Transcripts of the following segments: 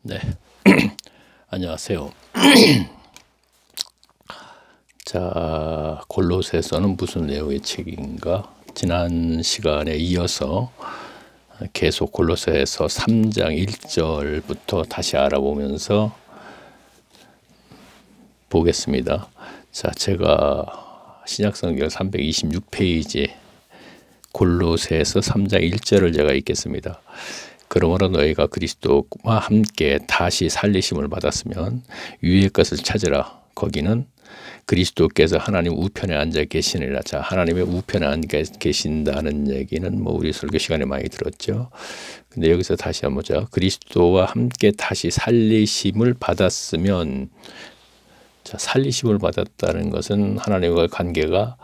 네, 안녕하세요. 자, 골로새서는 무슨 내용의 책인가? 지난 시간에 이어서 계속 골로새서 3장 1절부터 다시 알아보면서 보겠습니다. 자, 제가 신약성경 326페이지 골로새서 3장 1절을 제가 읽겠습니다. 그러므로 너희가 그리스도와 함께 다시 살리심을 받았으면 위의 것을 찾으라. 거기는 그리스도께서 하나님 우편에 앉아 계시니라. 자, 하나님의 우편에 앉아 계신다는 얘기는 뭐 우리 설교 시간에 많이 들었죠. 근데 여기서 다시 한번 보자. 그리스도와 함께 다시 살리심을 받았으면, 자, 살리심을 받았다는 것은 하나님과의 관계가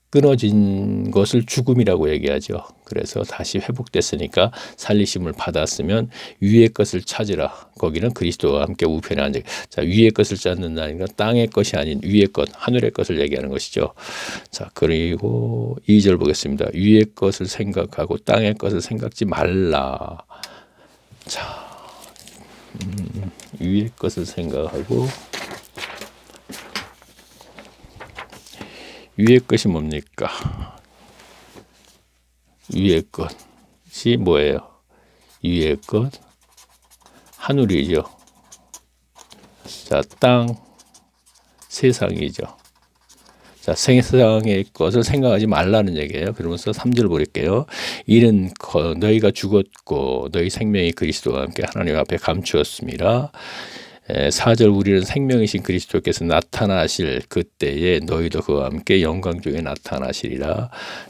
끊어진 것을 죽음이라고 얘기하죠. 그래서 다시 회복됐으니까 살리심을 받았으면 위의 것을 찾으라. 거기는 그리스도와 함께 우편에 앉아. 자, 위의 것을 찾는다는 건 땅의 것이 아닌 위의 것, 하늘의 것을 얘기하는 것이죠. 자, 그리고 2절 보겠습니다. 위의 것을 생각하고 땅의 것을 생각지 말라. 자, 위의 것을 생각하고 위의 것이 뭡니까? 위의 것이 뭐예요? 위의 것, 하늘이죠. 자, 땅, 세상이죠. 자, 세상의 것을 생각하지 말라는 얘기예요. 그러면서 3절 볼게요. 이는 너희가 죽었고 너희 생명이 그리스도와 함께 하나님 앞에 감추었습니다. 4절 우리는 생명이신 그리스도께서 나타나실 그때에 너희도 그와 함께 영광 중에 나타나시리라.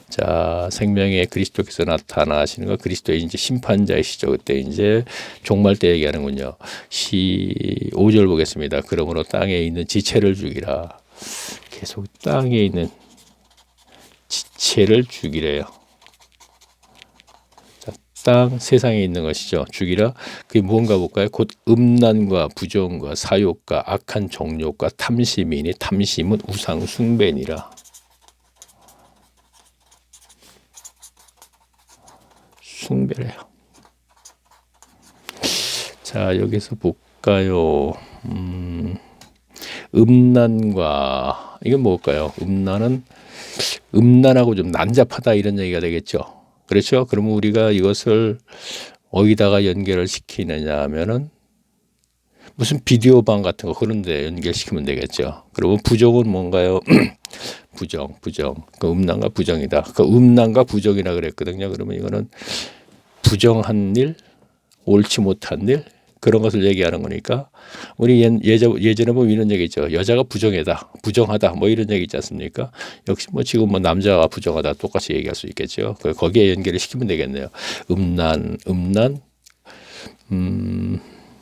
자, 생명의 그리스도께서 나타나시는 거, 그리스도의 이제 심판자이시죠. 그때 이제 종말 때 얘기하는군요. 5절 보겠습니다. 그러므로 땅에 있는 지체를 죽이라. 계속 땅에 있는 지체를 죽이래요. 땅, 세상에 있는 것이죠. 죽이라. 그게 무언가 볼까요? 곧 음란과 부정과 사욕과 악한 정욕과 탐심이니 탐심은 우상 숭배니라. 숭배래요. 자, 여기서 볼까요? 음란과, 이건 뭘까요? 음란하고 좀 난잡하다 이런 얘기가 되겠죠. 그렇죠? 그러면 우리가 이것을 어디다가 연결을 시키느냐 하면은 무슨 비디오방 같은 거 그런 데 연결시키면 되겠죠. 그리고 부정은 뭔가요? 부정. 그 음란과 부정이다. 그 음란과 부정이라 그랬거든요. 그러면 이거는 부정한 일, 옳지 못한 일, 그런 것을 얘기하는 거니까 우리 예전에 보면 이런 얘기 있죠. 여자가 부정하다 뭐 이런 얘기 있지 않습니까? 역시 뭐 지금 뭐 남자가 부정하다 똑같이 얘기할 수 있겠죠. 거기에 연결을 시키면 되겠네요. 음란,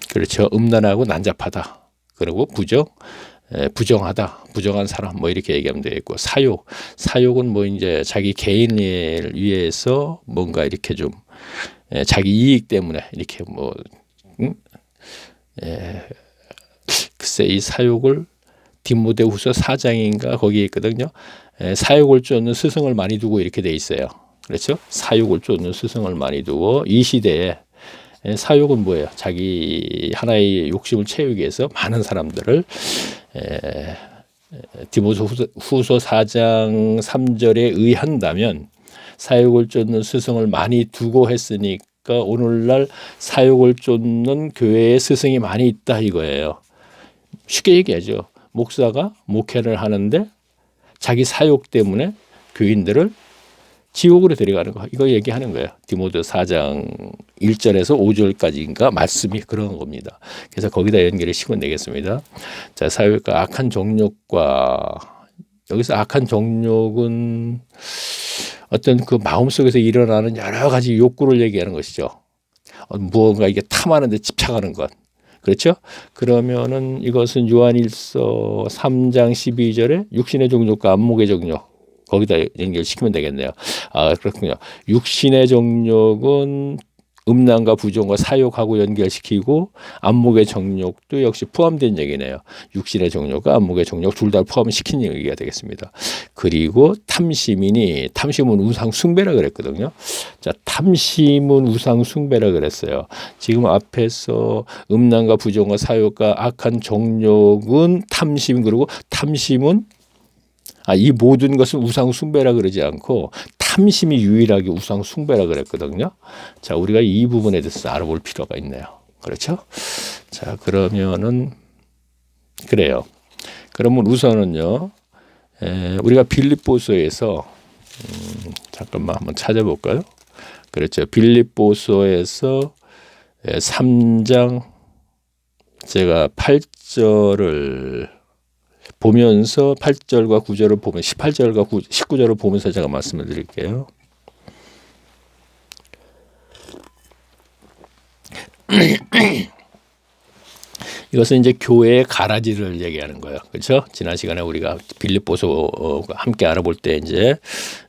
그렇죠. 음란하고 난잡하다. 그리고 부정하다, 부정한 사람 뭐 이렇게 얘기하면 되겠고, 사욕은 뭐 이제 자기 개인을 위해서 뭔가 이렇게 좀 자기 이익 때문에 이렇게 뭐 글쎄 이 사욕을 디모데후서 4장인가 거기에 있거든요. 사욕을 쫓는 스승을 많이 두고 이렇게 돼 있어요. 그렇죠? 사욕을 쫓는 스승을 많이 두고 이 시대에 사욕은 뭐예요? 자기 하나의 욕심을 채우기 위해서 많은 사람들을 디모데후서 4장 3절에 의한다면 사욕을 쫓는 스승을 많이 두고 했으니까 오늘날 사욕을 쫓는 교회에 스승이 많이 있다 이거예요. 쉽게 얘기하죠. 목사가 목회를 하는데 자기 사욕 때문에 교인들을 지옥으로 데려가는 거, 이거 얘기하는 거예요. 디모데 4장 1절에서 5절까지인가 말씀이 그런 겁니다. 그래서 거기다 연결을 시키면 되겠습니다. 자, 사욕과 악한 정욕과, 여기서 악한 정욕은 어떤 그 마음속에서 일어나는 여러 가지 욕구를 얘기하는 것이죠. 무언가 이게 탐하는 데 집착하는 것. 그렇죠? 그러면은 이것은 요한일서 3장 12절에 육신의 정욕과 안목의 정욕, 거기다 연결시키면 되겠네요. 아, 그렇군요. 육신의 정욕은 음란과 부정과 사욕하고 연결시키고 안목의 정욕도 역시 포함된 얘기네요. 육신의 정욕과 안목의 정욕 둘 다 포함시킨 얘기가 되겠습니다. 그리고 탐심이니 탐심은 우상 숭배라 그랬거든요. 자, 탐심은 우상 숭배라 그랬어요. 지금 앞에서 음란과 부정과 사욕과 악한 정욕은 탐심 그리고 탐심은 이 모든 것은 우상 숭배라 그러지 않고 탐심이 유일하게 우상 숭배라 그랬거든요. 자, 우리가 이 부분에 대해서 알아볼 필요가 있네요. 그렇죠? 자, 그러면은 그래요. 그러면 우선은요. 우리가 빌립보서에서 잠깐만 한번 찾아볼까요? 그렇죠. 빌립보서에서 3장 제가 8절을 보면서 8절과 9절을 보면 18절과 19절을 보면서 제가 말씀을 드릴게요. 이것은 이제 교회의 가라지를 얘기하는 거예요. 그렇죠? 지난 시간에 우리가 빌립보서 함께 알아볼 때 이제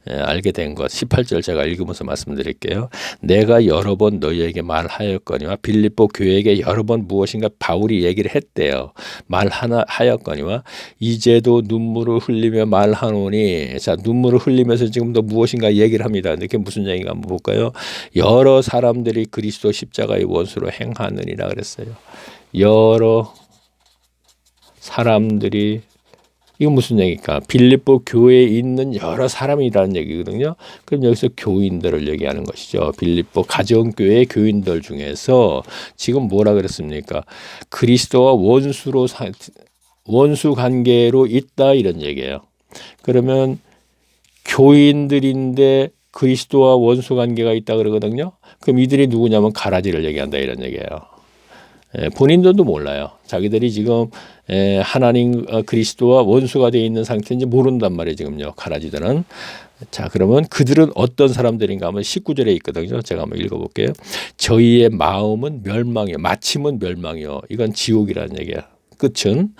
알게 된 것 18절 제가 읽으면서 말씀드릴게요. 내가 여러 번 너희에게 말하였거니와 빌립보 교회에게 여러 번 무엇인가 바울이 얘기를 했대요. 말하였거니와 이제도 눈물을 흘리며 말하노니 자 눈물을 흘리면서 지금도 무엇인가 얘기를 합니다. 이게 무슨 얘기인가 한번 볼까요? 여러 사람들이 그리스도 십자가의 원수로 행하느니라 그랬어요. 여러 사람들이 이건 무슨 얘기일까? 빌립보 교회에 있는 여러 사람이라는 얘기거든요. 그럼 여기서 교인들을 얘기하는 것이죠. 빌립보 가정교회 교인들 중에서 지금 뭐라 그랬습니까? 그리스도와 원수 관계로 있다 이런 얘기예요. 그러면 교인들인데 그리스도와 원수 관계가 있다 그러거든요. 그럼 이들이 누구냐면 가라지를 얘기한다 이런 얘기예요. 본인들도 몰라요. 자기들이 지금 하나님 그리스도와 원수가 되어 있는 상태인지 모른단 말이에요. 지금요. 가라지들은. 자 그러면 그들은 어떤 사람들인가 하면 19절에 있거든요. 제가 한번 읽어볼게요. 저희의 마음은 멸망이요. 마침은 멸망이요. 이건 지옥이라는 얘기야. 끝은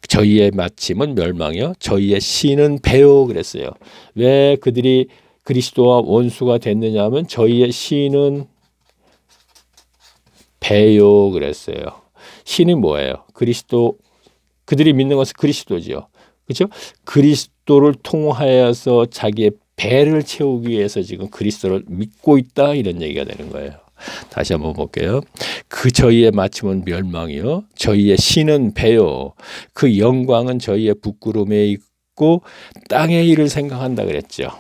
저희의 마침은 멸망이요. 저희의 신은 배요 그랬어요. 왜 그들이 그리스도와 원수가 됐느냐 하면 저희의 신은 배요 그랬어요. 신이 뭐예요? 그리스도 그들이 믿는 것은 그리스도지요. 그렇죠? 그리스도를 통하여서 자기의 배를 채우기 위해서 지금 그리스도를 믿고 있다 이런 얘기가 되는 거예요. 다시 한번 볼게요. 그 저희의 마침은 멸망이요. 저희의 신은 배요. 그 영광은 저희의 부끄러움에 있고 땅의 일을 생각한다 그랬죠.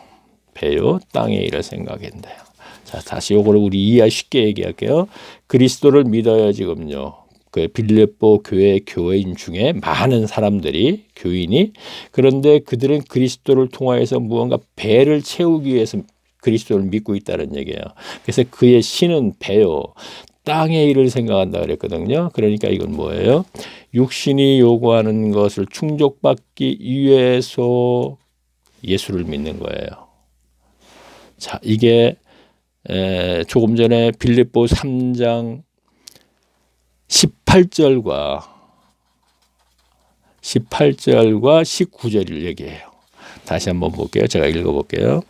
배요. 땅의 일을 생각한대요. 자, 다시 요거를 우리 이해 쉽게 얘기할게요. 그리스도를 믿어야 지금요. 그 빌립보 교회 교인 중에 많은 사람들이 교인이 그런데 그들은 그리스도를 통하여서 무언가 배를 채우기 위해서 그리스도를 믿고 있다는 얘기예요. 그래서 그의 신은 배요. 땅의 일을 생각한다 그랬거든요. 그러니까 이건 뭐예요? 육신이 요구하는 것을 충족받기 위해서 예수를 믿는 거예요. 자, 이게 조금 전에 빌립보 3장 18절과 19절을 얘기해요. 다시 한번 볼게요. 제가 읽어볼게요.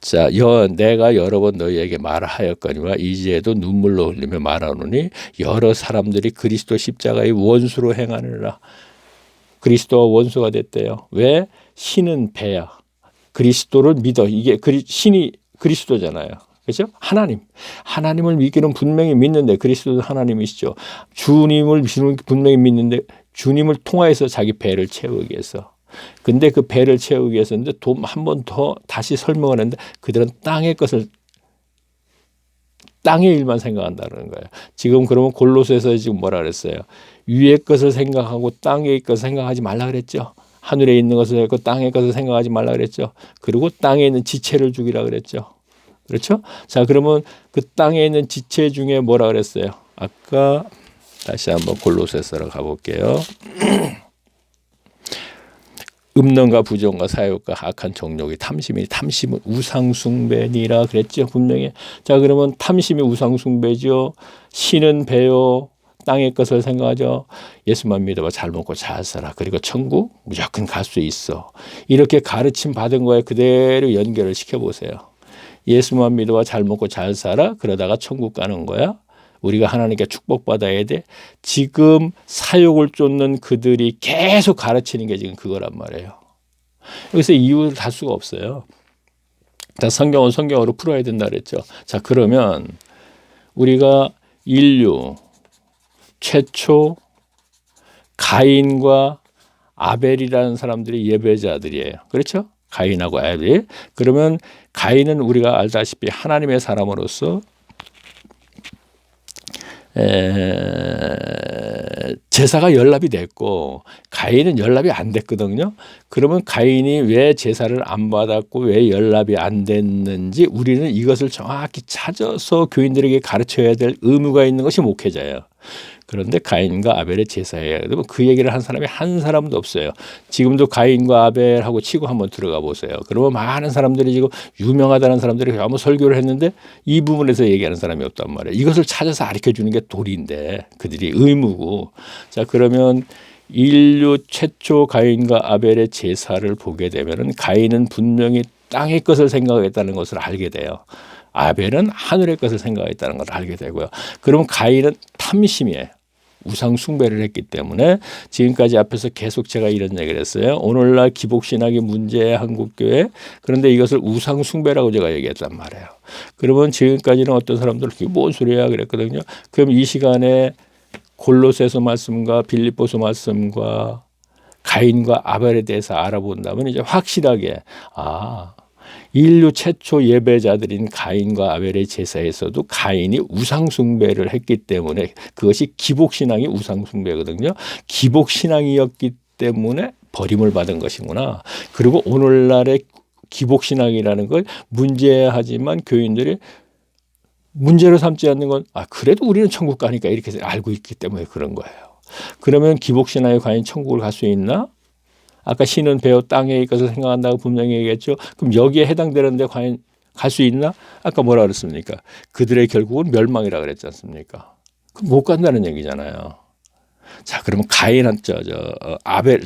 자, 내가 여러 번 너희에게 말하였거니와 이제도 눈물로 흘리며 말하노니 여러 사람들이 그리스도 십자가의 원수로 행하느라. 그리스도와 원수가 됐대요. 왜? 신은 배야. 그리스도를 믿어. 이게 신이 그리스도잖아요. 그렇죠? 하나님을 믿기는 분명히 믿는데 그리스도도 하나님이시죠. 주님을 분명히 믿는데 주님을 통하여서 자기 배를 채우기 위해서. 근데 그 배를 채우기 위해서인데 한 번 더 다시 설명을 했는데 그들은 땅의 일만 생각한다는 거예요. 지금 그러면 골로새에서 지금 뭐라 그랬어요? 위의 것을 생각하고 땅의 것을 생각하지 말라 그랬죠. 하늘에 있는 것을 생각하고 땅의 것을 생각하지 말라 그랬죠. 그리고 땅에 있는 지체를 죽이라 그랬죠. 그렇죠? 자, 그러면 그 땅에 있는 지체 중에 뭐라 그랬어요? 아까 다시 한번 골로새서로 가볼게요. 음란과 부정과 사욕과 악한 정욕이 탐심은 우상숭배니라 그랬죠. 분명히. 자, 그러면 탐심이 우상숭배죠. 신은 배요. 땅의 것을 생각하죠. 예수만 믿어봐 잘 먹고 잘 살아. 그리고 천국 무조건 갈 수 있어. 이렇게 가르침 받은 거에 그대로 연결을 시켜보세요. 예수만 믿어봐 잘 먹고 잘 살아 그러다가 천국 가는 거야? 우리가 하나님께 축복받아야 돼. 지금 사욕을 쫓는 그들이 계속 가르치는 게 지금 그거란 말이에요. 여기서 이유를 달 수가 없어요. 자, 성경은 성경으로 풀어야 된다 그랬죠. 자, 그러면 우리가 인류 최초 가인과 아벨이라는 사람들이 예배자들이에요. 그렇죠? 가인하고 아벨이. 그러면 가인은 우리가 알다시피 하나님의 사람으로서 제사가 연락이 됐고 가인은 연락이 안 됐거든요. 그러면 가인이 왜 제사를 안 받았고 왜 연락이 안 됐는지 우리는 이것을 정확히 찾아서 교인들에게 가르쳐야 될 의무가 있는 것이 목회자예요. 그런데 가인과 아벨의 제사예요. 그 얘기를 한 사람이 한 사람도 없어요. 지금도 가인과 아벨하고 치고 한번 들어가 보세요. 그러면 많은 사람들이 지금 유명하다는 사람들이 아무 설교를 했는데 이 부분에서 얘기하는 사람이 없단 말이에요. 이것을 찾아서 가르쳐 주는 게 도리인데 그들이 의무고. 자, 그러면 인류 최초 가인과 아벨의 제사를 보게 되면은 가인은 분명히 땅의 것을 생각했다는 것을 알게 돼요. 아벨은 하늘의 것을 생각했다는 것을 알게 되고요. 그러면 가인은 탐심이에요. 우상 숭배를 했기 때문에 지금까지 앞에서 계속 제가 이런 얘기를 했어요. 오늘날 기복신학이 문제의 한국교회. 그런데 이것을 우상 숭배라고 제가 얘기했단 말이에요. 그러면 지금까지는 어떤 사람들은 그게 뭔 소리야 그랬거든요. 그럼 이 시간에 골로새서 말씀과 빌립보서 말씀과 가인과 아벨에 대해서 알아본다면 이제 확실하게 인류 최초 예배자들인 가인과 아벨의 제사에서도 가인이 우상숭배를 했기 때문에 그것이 기복신앙이 우상숭배거든요. 기복신앙이었기 때문에 버림을 받은 것이구나. 그리고 오늘날의 기복신앙이라는 걸 문제하지만 교인들이 문제로 삼지 않는 건 그래도 우리는 천국 가니까 이렇게 알고 있기 때문에 그런 거예요. 그러면 기복신앙이 과연 천국을 갈 수 있나? 아까 신은 배어 땅에 있어서 생각한다고 분명히 얘기했죠. 그럼 여기에 해당되는데 과연 갈 수 있나? 아까 뭐라 그랬습니까? 그들의 결국은 멸망이라 그랬지 않습니까? 그럼 못 간다는 얘기잖아요. 자, 그러면 가인과 아벨에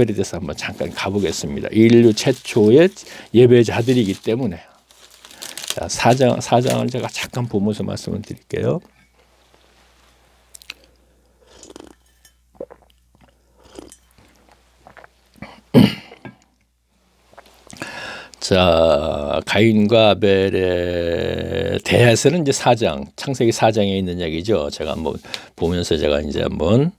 대해서 한번 잠깐 가보겠습니다. 인류 최초의 예배자들이기 때문에. 자, 4장을 제가 잠깐 보면서 말씀을 드릴게요. 자, 가인과 아벨에 대해서는 이제 4장, 창세기 4장에 있는 얘기죠. 제가 한번 보면서 제가 이제 한번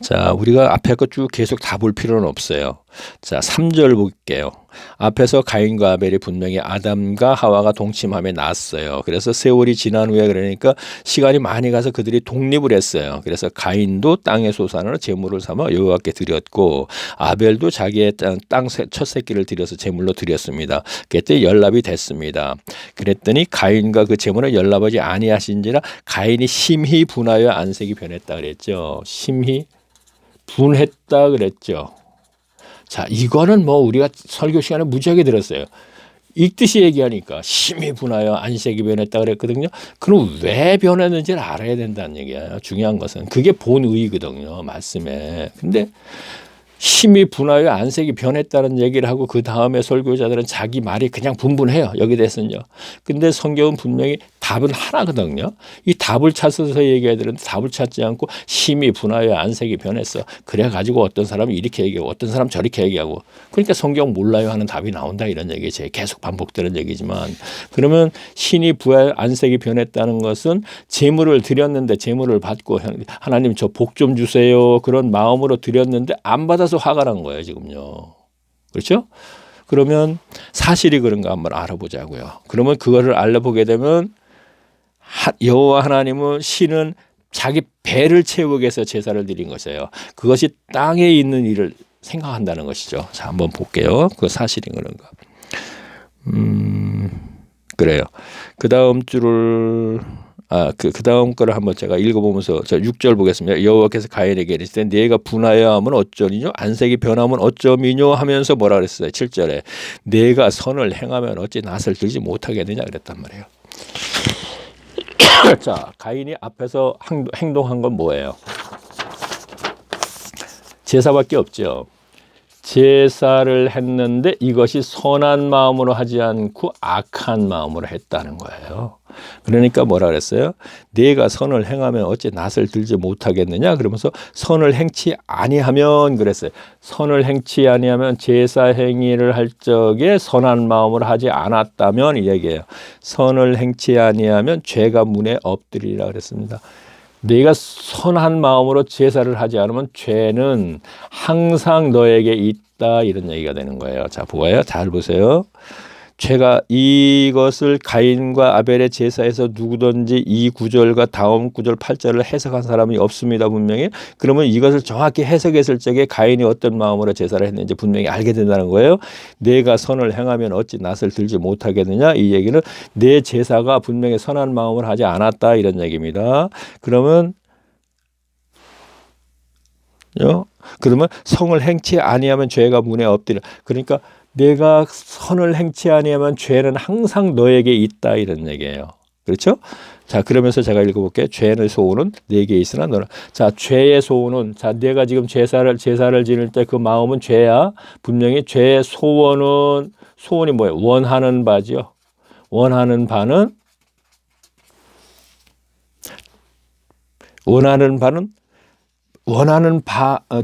자, 우리가 앞에 거 쭉 계속 다 볼 필요는 없어요. 자, 3절 볼게요. 앞에서 가인과 아벨이 분명히 아담과 하와가 동침함에 났어요. 그래서 세월이 지난 후에 그러니까 시간이 많이 가서 그들이 독립을 했어요. 그래서 가인도 땅의 소산으로 제물을 삼아 여호와께 드렸고 아벨도 자기의 땅 첫 새끼를 드려서 제물로 드렸습니다. 그때 연락이 됐습니다. 그랬더니 가인과 그 제물을 연락하지 아니하신지라 가인이 심히 분하여 안색이 변했다 그랬죠. 심히 분했다 그랬죠. 자, 이거는 뭐 우리가 설교 시간에 무지하게 들었어요. 읽듯이 얘기하니까 심히 분하여 안색이 변했다 그랬거든요. 그럼 왜 변했는지를 알아야 된다는 얘기예요. 중요한 것은 그게 본의거든요. 말씀에. 근데 심히 분하여 안색이 변했다는 얘기를 하고 그 다음에 설교자들은 자기 말이 그냥 분분해요. 여기 대해서는요. 근데 성경은 분명히 답은 하나거든요. 이 답을 찾아서 얘기해야 되는데 답을 찾지 않고 심히 분하여 안색이 변했어. 그래가지고 어떤 사람이 이렇게 얘기하고 어떤 사람 저렇게 얘기하고 그러니까 성경 몰라요 하는 답이 나온다 이런 얘기죠. 계속 반복되는 얘기지만 그러면 신이 부하여 안색이 변했다는 것은 제물을 드렸는데 제물을 받고 하나님 저 복 좀 주세요 그런 마음으로 드렸는데 안 받아서 화가 난 거예요 지금요. 그렇죠? 그러면 사실이 그런가 한번 알아보자고요. 그러면 그거를 알아보게 되면 여호와 하나님은 신은 자기 배를 채우기 위해서 제사를 드린 것이에요. 그것이 땅에 있는 일을 생각한다는 것이죠. 자, 한번 볼게요. 그 사실인 그런가. 그래요. 그 다음 줄을 그 다음 거를 한번 제가 읽어보면서 6절 보겠습니다. 여호와께서 가인에게 이르시되 네가 분하여 하면 어쩌니뇨 안색이 변하면 어쩌미뇨 하면서 뭐라 그랬어요. 7절에 네가 선을 행하면 어찌 낫을 들지 못하겠느냐 그랬단 말이에요. 자, 가인이 앞에서 행동한 건 뭐예요? 제사밖에 없죠. 제사를 했는데 이것이 선한 마음으로 하지 않고 악한 마음으로 했다는 거예요. 그러니까 뭐라 그랬어요? 내가 선을 행하면 어찌 낫을 들지 못하겠느냐? 그러면서 선을 행치 아니하면 그랬어요. 선을 행치 아니하면 제사 행위를 할 적에 선한 마음으로 하지 않았다면 이 얘기예요. 선을 행치 아니하면 죄가 문에 엎드리라 그랬습니다. 내가 선한 마음으로 제사를 하지 않으면 죄는 항상 너에게 있다 이런 얘기가 되는 거예요. 자, 보아요. 잘 보세요. 죄가 이것을 가인과 아벨의 제사에서 누구든지 이 구절과 다음 구절 8절을 해석한 사람이 없습니다. 분명히. 그러면 이것을 정확히 해석했을 적에 가인이 어떤 마음으로 제사를 했는지 분명히 알게 된다는 거예요. 내가 선을 행하면 어찌 낫을 들지 못하겠느냐. 이 얘기는 내 제사가 분명히 선한 마음으로 하지 않았다 이런 얘기입니다. 그러면 성을 행치 아니하면 죄가 문에 엎드려. 그러니까 내가 선을 행치 아니하면 죄는 항상 너에게 있다 이런 얘기예요. 그렇죠? 자, 그러면서 제가 읽어볼게요. 죄의 소원은 내게 있으나 너는. 자, 죄의 소원은, 자, 내가 지금 제사를 지낼 때 그 마음은 죄야. 분명히 죄의 소원이 뭐예요? 원하는 바죠. 원하는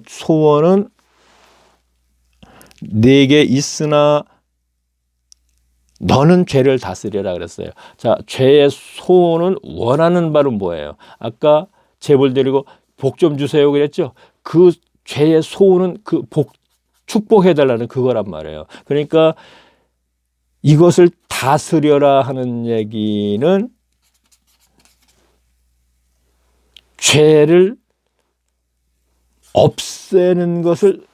소원은 내게 있으나 너는 죄를 다스려라 그랬어요. 자, 죄의 소원은 원하는 바는 뭐예요? 아까 제벌 드리고 복 좀 주세요 그랬죠? 그 죄의 소원은 그 축복해달라는 그거란 말이에요. 그러니까 이것을 다스려라 하는 얘기는 죄를 없애는 것을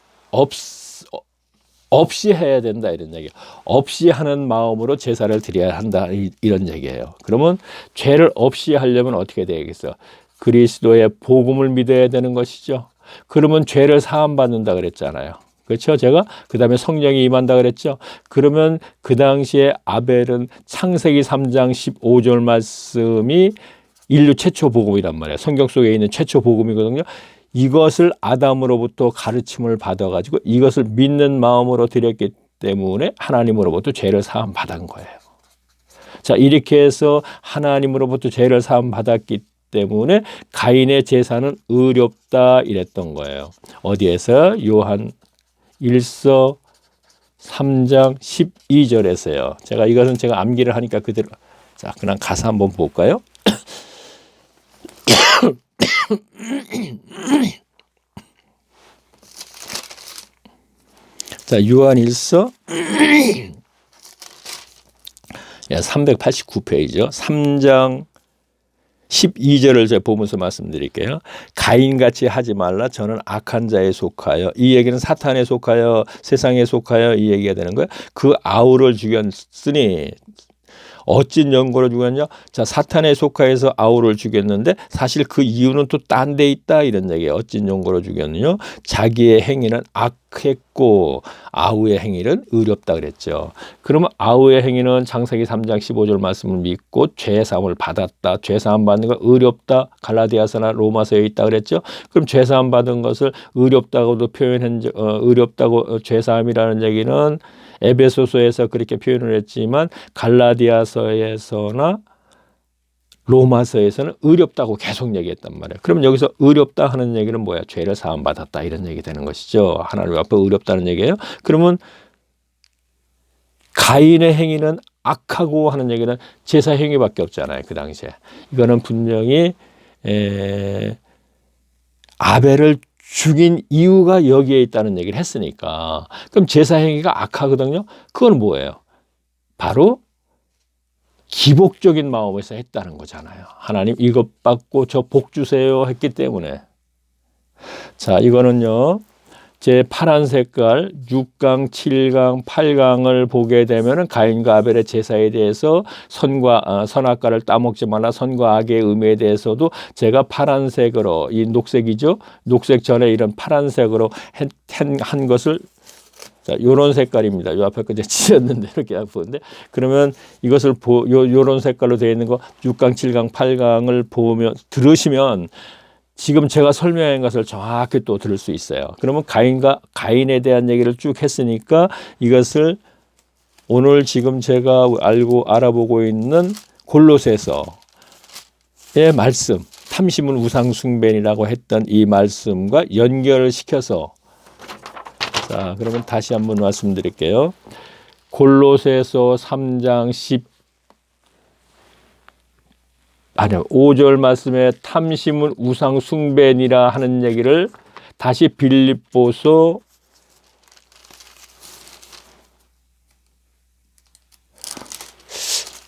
없이 해야 된다 이런 얘기예요. 없이 하는 마음으로 제사를 드려야 한다 이런 얘기예요. 그러면 죄를 없이 하려면 어떻게 되겠어요? 그리스도의 복음을 믿어야 되는 것이죠. 그러면 죄를 사함 받는다 그랬잖아요. 그렇죠? 제가 그 다음에 성령이 임한다 그랬죠. 그러면 그 당시에 아벨은 창세기 3장 15절 말씀이 인류 최초 복음이란 말이에요. 성경 속에 있는 최초 복음이거든요. 이것을 아담으로부터 가르침을 받아가지고 이것을 믿는 마음으로 드렸기 때문에 하나님으로부터 죄를 사함 받은 거예요. 자, 이렇게 해서 하나님으로부터 죄를 사함 받았기 때문에 가인의 제사는 의롭다 이랬던 거예요. 어디에서? 요한 1서 3장 12절에서요. 이것은 제가 암기를 하니까 그대로. 자, 그냥 가사 한번 볼까요? 자, 요한 1서 389페이지요. 3장 12절을 제가 보면서 말씀드릴게요. 가인같이 하지 말라. 저는 악한 자에 속하여. 이 얘기는 사탄에 속하여 세상에 속하여 이 얘기가 되는 거예요. 그 아우를 죽였으니 어찐 연고로 죽였냐? 자, 사탄에 속하여서 아우를 죽였는데 사실 그 이유는 또 딴 데 있다 이런 얘기예요. 어찐 연고로 죽였느냐? 자기의 행위는 악했고 아우의 행위는 의롭다 그랬죠. 그러면 아우의 행위는 창세기 3장 15절 말씀을 믿고 죄사함을 받았다. 죄사함 받는 거 의롭다. 갈라디아서나 로마서에 있다 그랬죠. 그럼 죄사함 받은 것을 의롭다고도 의롭다고 죄사함이라는 얘기는 에베소서에서 그렇게 표현을 했지만 갈라디아서에서나 로마서에서는 의롭다고 계속 얘기했단 말이에요. 그럼 여기서 의롭다 하는 얘기는 뭐야? 죄를 사함 받았다 이런 얘기 되는 것이죠. 하나님 앞에 의롭다는 얘기예요. 그러면 가인의 행위는 악하고 하는 얘기는 제사 행위밖에 없잖아요. 그 당시에. 이거는 분명히 아벨을 죽인 이유가 여기에 있다는 얘기를 했으니까. 그럼 제사 행위가 악하거든요. 그건 뭐예요? 바로 기복적인 마음에서 했다는 거잖아요. 하나님 이것 받고 저 복 주세요 했기 때문에. 자, 이거는요. 제 파란 색깔 6강, 7강, 8강을 보게 되면은 가인과 아벨의 제사에 대해서 선악과를 따먹지 말라 선과 악의 의미에 대해서도 제가 파란색으로 이 녹색이죠. 녹색 전에 이런 파란색으로 한 것을 자, 요런 색깔입니다. 요 앞에 거 이제 찢었는데 이렇게 보는데 그러면 이것을 요런 색깔로 되어 있는 거 6강, 7강, 8강을 보면 들으시면 지금 제가 설명한 것을 정확히 또 들을 수 있어요. 그러면 가인에 대한 얘기를 쭉 했으니까 이것을 오늘 지금 제가 알아보고 있는 골로새서의 말씀, 탐심은 우상숭배니라고 했던 이 말씀과 연결을 시켜서, 자, 그러면 다시 한번 말씀드릴게요. 골로새서 3장 5절 말씀에 탐심은 우상숭배니라 하는 얘기를 다시 빌립보서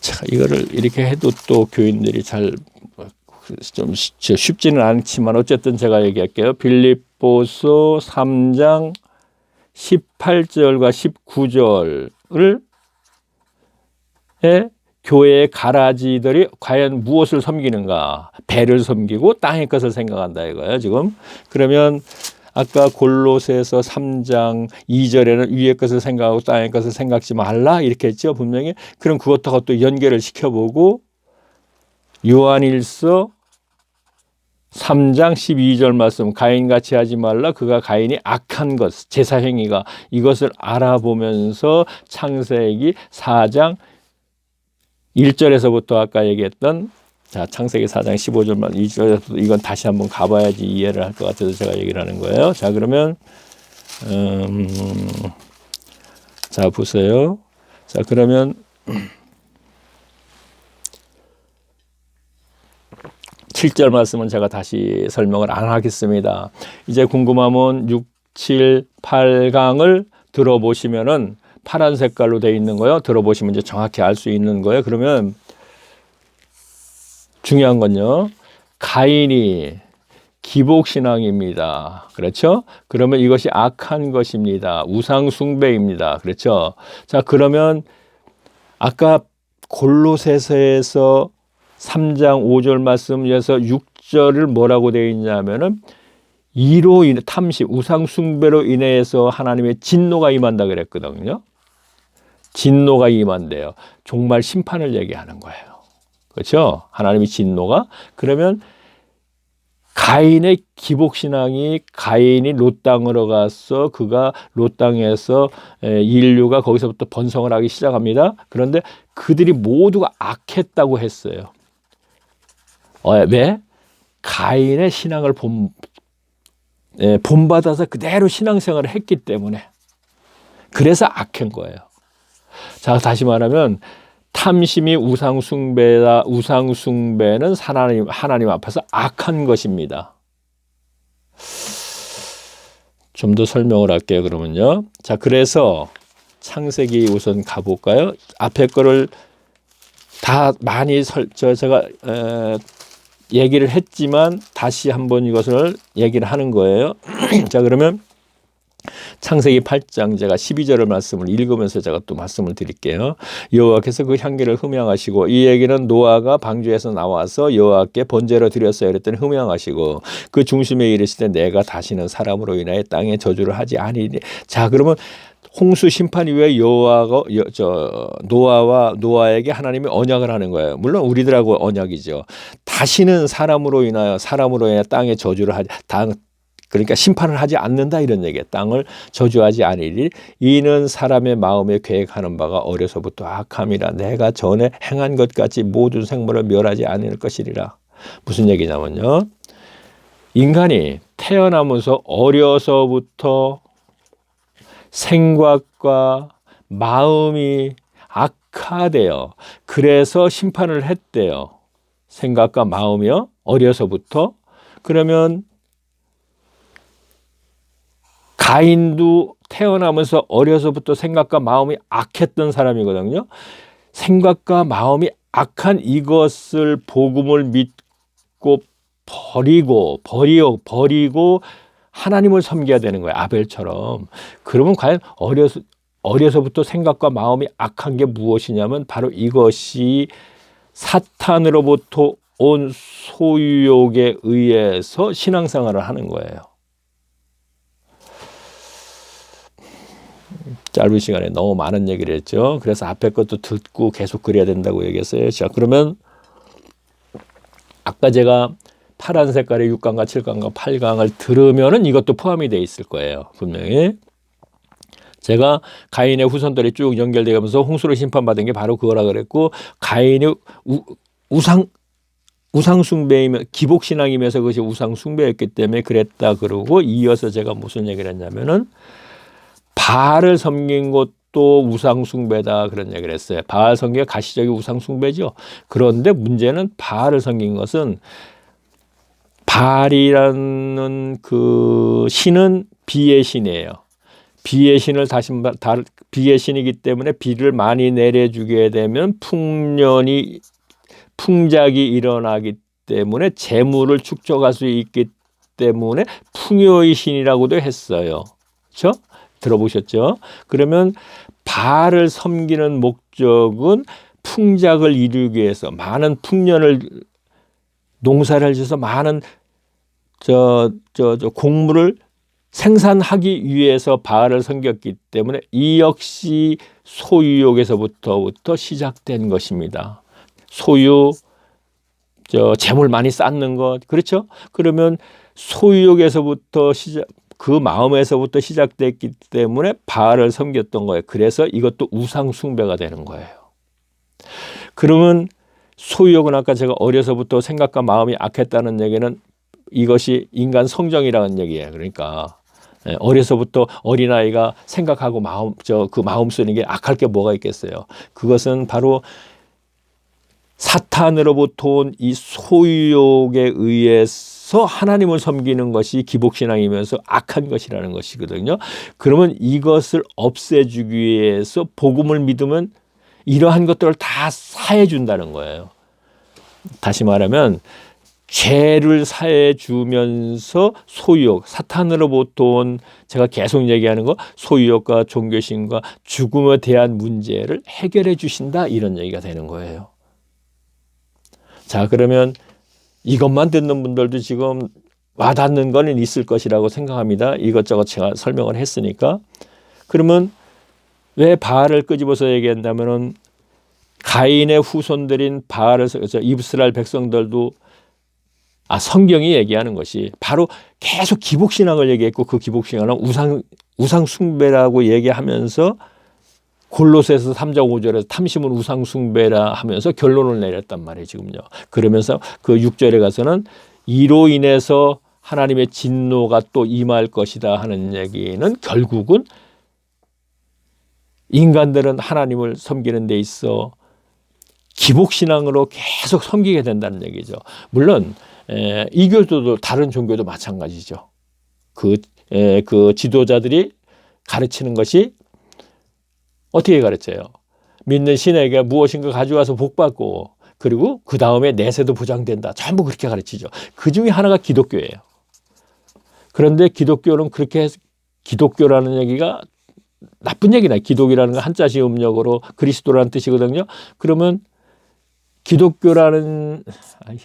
자, 이거를 이렇게 해도 또 교인들이 좀 쉽지는 않지만 어쨌든 제가 얘기할게요. 빌립보서 3장 18절과 19절을 교회의 가라지들이 과연 무엇을 섬기는가? 배를 섬기고 땅의 것을 생각한다 이거예요, 지금. 그러면 아까 골로새서 3장 2절에는 위의 것을 생각하고 땅의 것을 생각지 말라 이렇게 했죠, 분명히. 그럼 그것하고 또 연결을 시켜보고 요한일서 3장 12절 말씀, 가인같이 하지 말라. 그가 가인이 악한 것, 제사행위가, 이것을 알아보면서 창세기 4장 1절에서부터 아까 얘기했던, 자, 창세기 4장 15절만 2절에서 이건 다시 한번 가봐야지 이해를 할 것 같아서 제가 얘기를 하는 거예요. 자, 그러면 자, 보세요. 자, 그러면 7절 말씀은 제가 다시 설명을 안 하겠습니다. 이제 궁금하면 6, 7, 8강을 들어보시면은 파란 색깔로 되어 있는 거요. 들어보시면 이제 정확히 알 수 있는 거예요. 그러면 중요한 건요. 가인이 기복신앙입니다. 그렇죠? 그러면 이것이 악한 것입니다. 우상숭배입니다. 그렇죠? 자, 그러면 아까 골로새서에서 3장 5절 말씀에서 6절을 뭐라고 되어 있냐면은 이로 인해 탐심, 우상숭배로 인해서 하나님의 진노가 임한다 그랬거든요. 진노가 임한대요. 종말 심판을 얘기하는 거예요. 그렇죠? 하나님의 진노가. 그러면 가인의 기복신앙이, 가인이 롯 땅으로 가서 그가 롯 땅에서 인류가 거기서부터 번성을 하기 시작합니다. 그런데 그들이 모두가 악했다고 했어요. 왜? 가인의 신앙을 본받아서 그대로 신앙생활을 했기 때문에. 그래서 악한 거예요. 자, 다시 말하면 탐심이 우상숭배다. 우상숭배는 하나님 앞에서 악한 것입니다. 좀 더 설명을 할게요, 그러면요. 자, 그래서 창세기 우선 가볼까요? 앞에 거를 다 많이 제가 얘기를 했지만 다시 한번 이것을 얘기를 하는 거예요. 자, 그러면 창세기 8장 제가 12절의 말씀을 읽으면서 제가 또 말씀을 드릴게요. 여호와께서 그 향기를 흠양하시고, 이 얘기는 노아가 방주에서 나와서 여호와께 번제로 드렸어요. 그랬더니 흠양하시고 그 중심에 이르시되 내가 다시는 사람으로 인하여 땅에 저주를 하지 아니니. 자, 그러면 홍수 심판 이후에 노아에게 하나님이 언약을 하는 거예요. 물론 우리들하고 언약이죠. 다시는 사람으로 인하여 땅에 저주를 하지, 그러니까 심판을 하지 않는다 이런 얘기예요. 땅을 저주하지 아니리. 이는 사람의 마음에 계획하는 바가 어려서부터 악함이라. 내가 전에 행한 것 같이 모든 생물을 멸하지 않을 것이리라. 무슨 얘기냐면요. 인간이 태어나면서 어려서부터 생각과 마음이 악하대요. 그래서 심판을 했대요. 생각과 마음이요. 어려서부터. 그러면 가인도 태어나면서 어려서부터 생각과 마음이 악했던 사람이거든요. 생각과 마음이 악한 이것을 복음을 믿고 버리고 하나님을 섬겨야 되는 거예요. 아벨처럼. 그러면 과연 어려서부터 생각과 마음이 악한 게 무엇이냐면 바로 이것이 사탄으로부터 온 소유욕에 의해서 신앙생활을 하는 거예요. 짧은 시간에 너무 많은 얘기를 했죠. 그래서 앞에 것도 듣고 계속 그래야 된다고 얘기했어요. 자, 그러면 아까 제가 파란 색깔의 6강과 7강과 8강을 들으면은 이것도 포함이 돼 있을 거예요. 분명히. 제가 가인의 후손들이 쭉 연결되어 가면서 홍수로 심판받은 게 바로 그거라 그랬고, 가인이 우상 숭배이며 기복 신앙이면서 그것이 우상 숭배였기 때문에 그랬다 그러고, 이어서 제가 무슨 얘기를 했냐면은 바알을 섬긴 것도 우상 숭배다 그런 얘기를 했어요. 바알 섬기가 가시적인 우상 숭배죠. 그런데 문제는 바알을 섬긴 것은, 바알이라는 그 신은 비의 신이에요. 비의 신을 비의 신이기 때문에 비를 많이 내려주게 되면 풍작이 일어나기 때문에 재물을 축적할 수 있기 때문에 풍요의 신이라고도 했어요. 그렇죠? 들어보셨죠? 그러면 바알을 섬기는 목적은 풍작을 이루기 위해서, 많은 풍년을 농사를 지어서 많은 곡물을 생산하기 위해서 바알을 섬겼기 때문에 이 역시 소유욕에서부터 시작된 것입니다. 소유, 재물 많이 쌓는 것, 그렇죠? 그러면 소유욕에서부터 그 마음에서부터 시작됐기 때문에 바알을 섬겼던 거예요. 그래서 이것도 우상 숭배가 되는 거예요. 그러면 소유욕은 아까 제가 어려서부터 생각과 마음이 악했다는 얘기는 이것이 인간 성정이라는 얘기예요. 그러니까 어려서부터 어린아이가 생각하고 그 마음 쓰는 게 악할 게 뭐가 있겠어요. 그것은 바로 사탄으로부터 온 이 소유욕에 의해서 하나님을 섬기는 것이 기복신앙이면서 악한 것이라는 것이거든요. 그러면 이것을 없애주기 위해서 복음을 믿으면 이러한 것들을 다 사해 준다는 거예요. 다시 말하면 죄를 사해 주면서 소유욕, 사탄으로부터 온, 제가 계속 얘기하는 거, 소유욕과 종교심과 죽음에 대한 문제를 해결해 주신다, 이런 얘기가 되는 거예요. 자, 그러면 이것만 듣는 분들도 지금 와닿는 건 있을 것이라고 생각합니다. 이것저것 제가 설명을 했으니까. 그러면 왜 바알을 끄집어서 얘기한다면은, 가인의 후손들인 바알을, 이스라엘 백성들도, 성경이 얘기하는 것이 바로 계속 기복신앙을 얘기했고, 그 기복신앙은 우상 숭배라고 얘기하면서 골로새서 3장 5절에서 탐심은 우상 숭배라 하면서 결론을 내렸단 말이에요, 지금요. 그러면서 그 6절에 가서는 이로 인해서 하나님의 진노가 또 임할 것이다 하는 얘기는, 결국은 인간들은 하나님을 섬기는 데 있어 기복신앙으로 계속 섬기게 된다는 얘기죠. 물론 이교도도 다른 종교도 마찬가지죠. 그 지도자들이 가르치는 것이 어떻게 가르쳐요? 믿는 신에게 무엇인가 가져와서 복받고, 그리고 그 다음에 내세도 보장된다. 전부 그렇게 가르치죠. 그 중에 하나가 기독교예요. 그런데 기독교는 그렇게, 기독교라는 얘기가 나쁜 얘기나, 기독이라는 건 한자식 음력으로 그리스도라는 뜻이거든요. 그러면 기독교라는,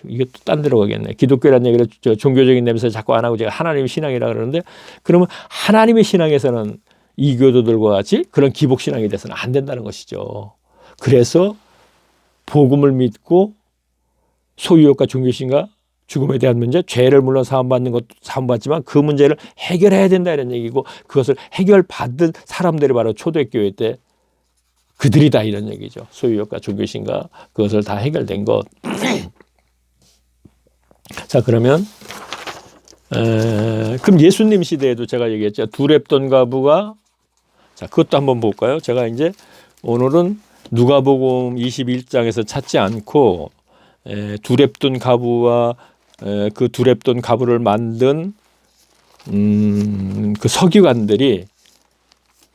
이게 또 딴 데로 가겠네. 기독교라는 얘기를 종교적인 냄새 자꾸 안 하고 제가 하나님의 신앙이라 그러는데, 그러면 하나님의 신앙에서는 이교도들과 같이 그런 기복신앙이 돼서는 안 된다는 것이죠. 그래서 복음을 믿고 소유욕과 종교심과 죽음에 대한 문제, 죄를 물론 사함받는 것도 사함받지만 그 문제를 해결해야 된다 이런 얘기고, 그것을 해결받은 사람들이 바로 초대교회 때 그들이다 이런 얘기죠. 소유욕과 종교심과 그것을 다 해결된 것. 자, 그러면 그럼 예수님 시대에도 제가 얘기했죠. 두렙돈 과부가, 자, 그것도 한번 볼까요? 제가 이제 오늘은 누가복음 21장에서 찾지 않고 두렙돈 과부와 그 두렙돈 과부를 만든 그 서기관들이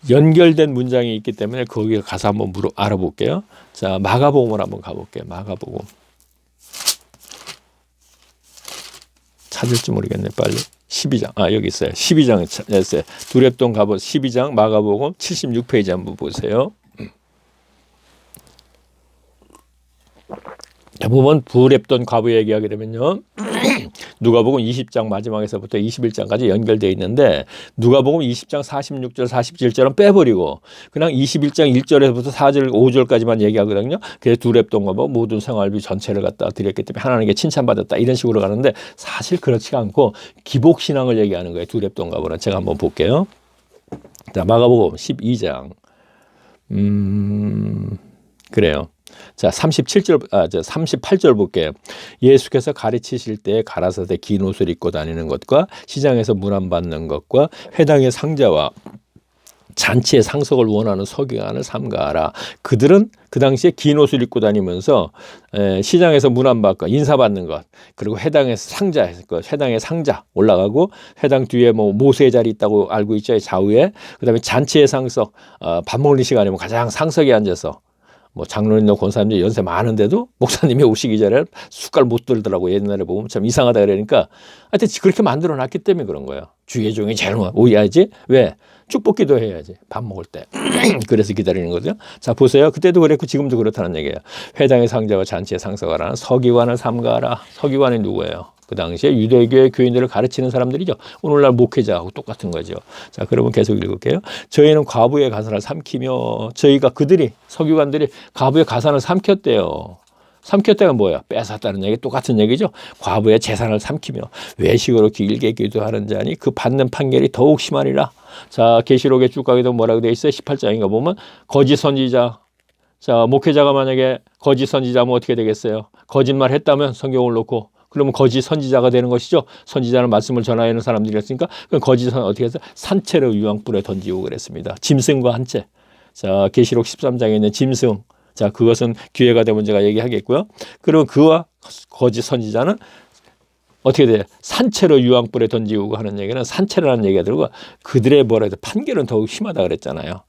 연결된 문장이 있기 때문에 거기에 가서 한번 알아볼게요. 자, 마가복음을 한번 가볼게요. 마가복음. 찾을지 모르겠네, 빨리. 12장. 여기 있어요. 12장에 찾았어요. 두렙돈 과부 12장 마가복음 76페이지 한번 보세요. 자, 보면 두렙돈 과부 얘기하게 되면요. 누가복음 20장 마지막에서부터 21장까지 연결되어 있는데 누가복음 20장 46절 47절은 빼버리고 그냥 21장 1절에서부터 4절 5절까지만 얘기하거든요. 그래서 두렙돈과 모든 생활비 전체를 갖다 드렸기 때문에 하나님께 칭찬받았다 이런 식으로 가는데 사실 그렇지가 않고 기복신앙을 얘기하는 거예요. 두렙돈과는 제가 한번 볼게요. 자, 마가복음 12장 그래요. 자, 38절 볼게요. 예수께서 가르치실 때 가라사대 긴 옷을 입고 다니는 것과 시장에서 문안 받는 것과 회당의 상자와 잔치의 상석을 원하는 서기관을 삼가하라. 그들은 그 당시에 긴 옷을 입고 다니면서 시장에서 문안받고 인사받는 것, 그리고 회당의 상자 올라가고 회당 뒤에 뭐 모세의 자리 있다고 알고 있죠. 좌우에. 그다음에 잔치의 상석, 밥 먹는 시간이면 가장 상석에 앉아서 뭐 장로님도 권사님도 연세 많은데도 목사님이 오시기 전에 숟갈 못 들더라고. 옛날에 보면 참 이상하다 그러니까 하여튼 그렇게 만들어 놨기 때문에 그런 거예요. 주의 종이 제일 오야지. 왜? 축복기도 해야지. 밥 먹을 때. 그래서 기다리는 거죠. 자, 보세요. 그때도 그랬고 지금도 그렇다는 얘기예요. 회당의 상자와 잔치의 상석하라는 서기관을 삼가하라. 서기관이 누구예요? 그 당시에 유대교의 교인들을 가르치는 사람들이죠. 오늘날 목회자하고 똑같은 거죠. 자, 그러면 계속 읽을게요. 저희는 과부의 가산을 삼키며 그들이 서기관들이 과부의 가산을 삼켰대요. 삼켰다가 뭐야? 뺏었다는 얘기 똑같은 얘기죠. 과부의 재산을 삼키며 외식으로 길게 기도하는 자니 그 받는 판결이 더욱 심하리라. 자, 계시록에 쭉 가게 되면 뭐라고 되어 있어요? 18장인가 보면 거짓 선지자. 자, 목회자가 만약에 거짓 선지자면 어떻게 되겠어요? 거짓말 했다면 성경을 놓고 그러면 거짓 선지자가 되는 것이죠. 선지자는 말씀을 전하는 사람들이었으니까 그럼 거짓은 어떻게 해서 산채로 유황불에 던지고 그랬습니다. 짐승과 한 채. 자, 계시록 13장에 있는 짐승. 자, 그것은 기회가 되면 제가 얘기하겠고요. 그리고 그와 거짓 선지자는 어떻게 돼요? 산채로 유황불에 던지고 하는 얘기는 산채라는 얘기가 들고 그들의 뭐라 해도 판결은 더욱 심하다 그랬잖아요.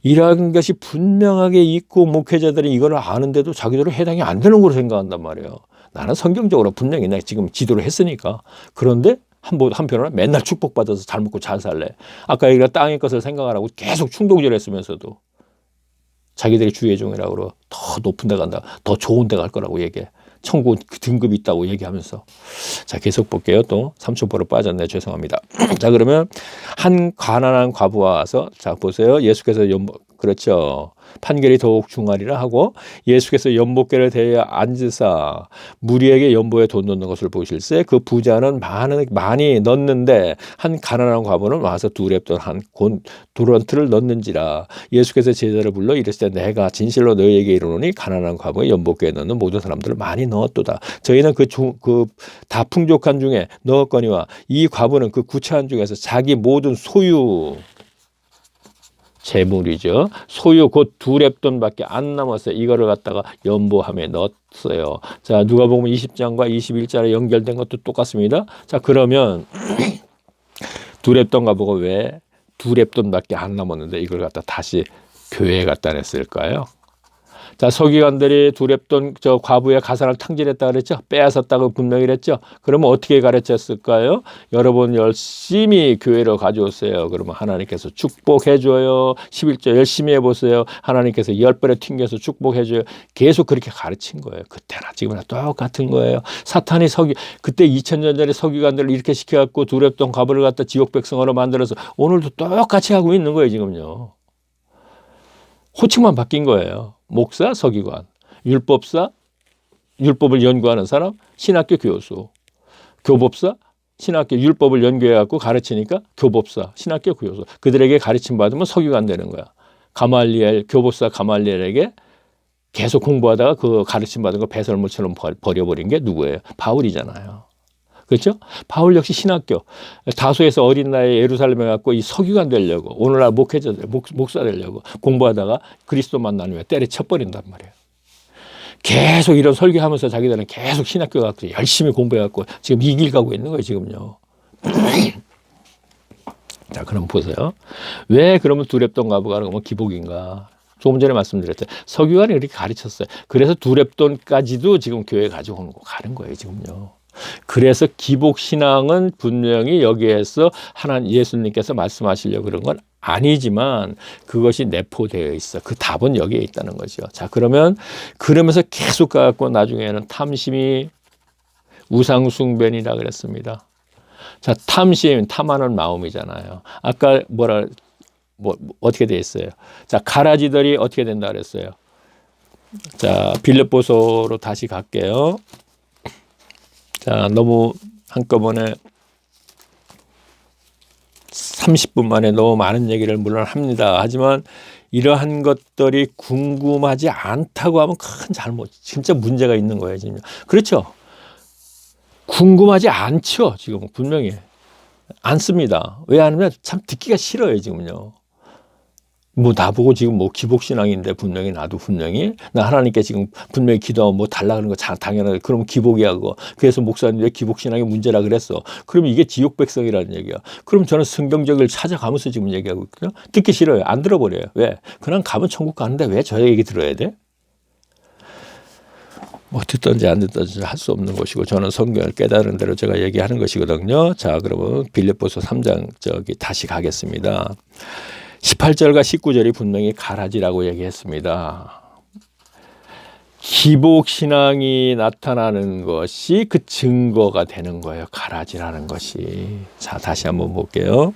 이런 것이 분명하게 있고 목회자들이 이걸 아는데도 자기들은 해당이 안 되는 걸로 생각한단 말이에요. 나는 성경적으로 분명히 내가 지금 지도를 했으니까. 그런데 한편으로는 맨날 축복받아서 잘 먹고 잘 살래. 아까 얘기한 땅의 것을 생각하라고 계속 충동질 했으면서도 자기들이 주의 종이라고 그러고 더 높은 데 간다. 더 좋은 데 갈 거라고 얘기해. 천국 등급이 있다고 얘기하면서. 자, 계속 볼게요. 또 3초 보러 빠졌네. 죄송합니다. 자, 그러면 한 가난한 과부가 와서 자, 보세요. 예수께서 그렇죠. 판결이 더욱 중하리라 하고 예수께서 연복궤를 대에 앉으사 무리에게 연보에 돈 넣는 것을 보실세 그 부자는 많이 넣는데 한 가난한 과부는 와서 두렙돈 한 도런트를 넣는지라. 예수께서 제자를 불러 이르시되 내가 진실로 너희에게 이르노니 가난한 과부의 연복궤에 넣는 모든 사람들을 많이 넣었도다. 저희는 그 다 풍족한 중에 넣었거니와 이 과부는 그 구차한 중에서 자기 모든 소유 재물이죠. 소유 곧 두렙돈밖에 안 남았어요. 이거를 갖다가 연보함에 넣었어요. 자, 누가복음 20장과 21장에 연결된 것도 똑같습니다. 자, 그러면 두렙돈과 보고 왜 두렙돈밖에 안 남았는데 이걸 갖다 다시 교회에 갖다 냈을까요? 자, 서기관들이 두렙돈 과부의 가산을 탕진했다 그랬죠. 빼앗았다고 분명히 그랬죠. 그러면 어떻게 가르쳤을까요? 여러분 열심히 교회로 가져오세요. 그러면 하나님께서 축복해 줘요. 11조 열심히 해보세요. 하나님께서 10번에 튕겨서 축복해 줘요. 계속 그렇게 가르친 거예요. 그때나 지금이나 똑같은 거예요. 사탄이 그때 2000년 전에 서기관들을 이렇게 시켜갖고 두렙돈 과부를 갖다 지옥 백성으로 만들어서 오늘도 똑같이 하고 있는 거예요. 지금요. 호칭만 바뀐 거예요. 목사, 서기관, 율법사, 율법을 연구하는 사람, 신학교 교수, 교법사, 신학교 율법을 연구해갖고 가르치니까 교법사, 신학교 교수. 그들에게 가르침 받으면 서기관 되는 거야. 교법사 가말리엘에게 계속 공부하다가 그 가르침 받은 거 배설물처럼 버려버린 게 누구예요? 바울이잖아요. 그렇죠? 바울 역시 신학교 다소에서 어린 나이에 예루살렘에 갔고 이 서기관 되려고 오늘날 목회자들 목사 되려고 공부하다가 그리스도 만나면 때려쳐버린단 말이에요. 계속 이런 설교하면서 자기들은 계속 신학교 가서 열심히 공부해갖고 지금 이 길 가고 있는 거예요. 지금요. 자, 그럼 보세요. 왜 그러면 두렙돈 과부가 그러면 기복인가? 조금 전에 말씀드렸죠. 서기관이 이렇게 가르쳤어요. 그래서 두렙돈까지도 지금 교회에 가지고 가는 거예요. 지금요. 그래서 기복신앙은 분명히 여기에서 예수님께서 말씀하시려고 그런 건 아니지만 그것이 내포되어 있어. 그 답은 여기에 있다는 거죠. 자, 그러면서 계속 가고 나중에는 탐심이 우상숭배니라 그랬습니다. 자, 탐심, 탐하는 마음이잖아요. 아까 어떻게 돼 있어요? 자, 가라지들이 어떻게 된다 그랬어요? 자, 빌립보서로 다시 갈게요. 자, 너무 한꺼번에 30분 만에 너무 많은 얘기를 물론 합니다. 하지만 이러한 것들이 궁금하지 않다고 하면 큰 잘못, 진짜 문제가 있는 거예요, 지금. 그렇죠? 궁금하지 않죠, 지금 분명히. 않습니다. 왜 안 하면 참 듣기가 싫어요, 지금요. 뭐 나보고 지금 뭐 기복신앙인데 분명히 나도 분명히 나 하나님께 지금 분명히 기도하면 뭐 달라 그러는 거 당연하게 그러면 기복이야 그거. 그래서 목사님 왜 기복신앙이 문제라 그랬어. 그러면 이게 지옥 백성이라는 얘기야. 그럼 저는 성경적을 찾아가면서 지금 얘기하고 있거든요. 듣기 싫어요. 안 들어버려요. 왜? 그냥 가면 천국 가는데 왜 저 얘기 들어야 돼? 뭐 듣든지 안 듣든지 할 수 없는 것이고 저는 성경을 깨달은 대로 제가 얘기하는 것이거든요. 자, 그러면 빌립보서 3장 다시 가겠습니다. 18절과 19절이 분명히 가라지라고 얘기했습니다. 기복신앙이 나타나는 것이 그 증거가 되는 거예요. 가라지라는 것이. 자, 다시 한번 볼게요.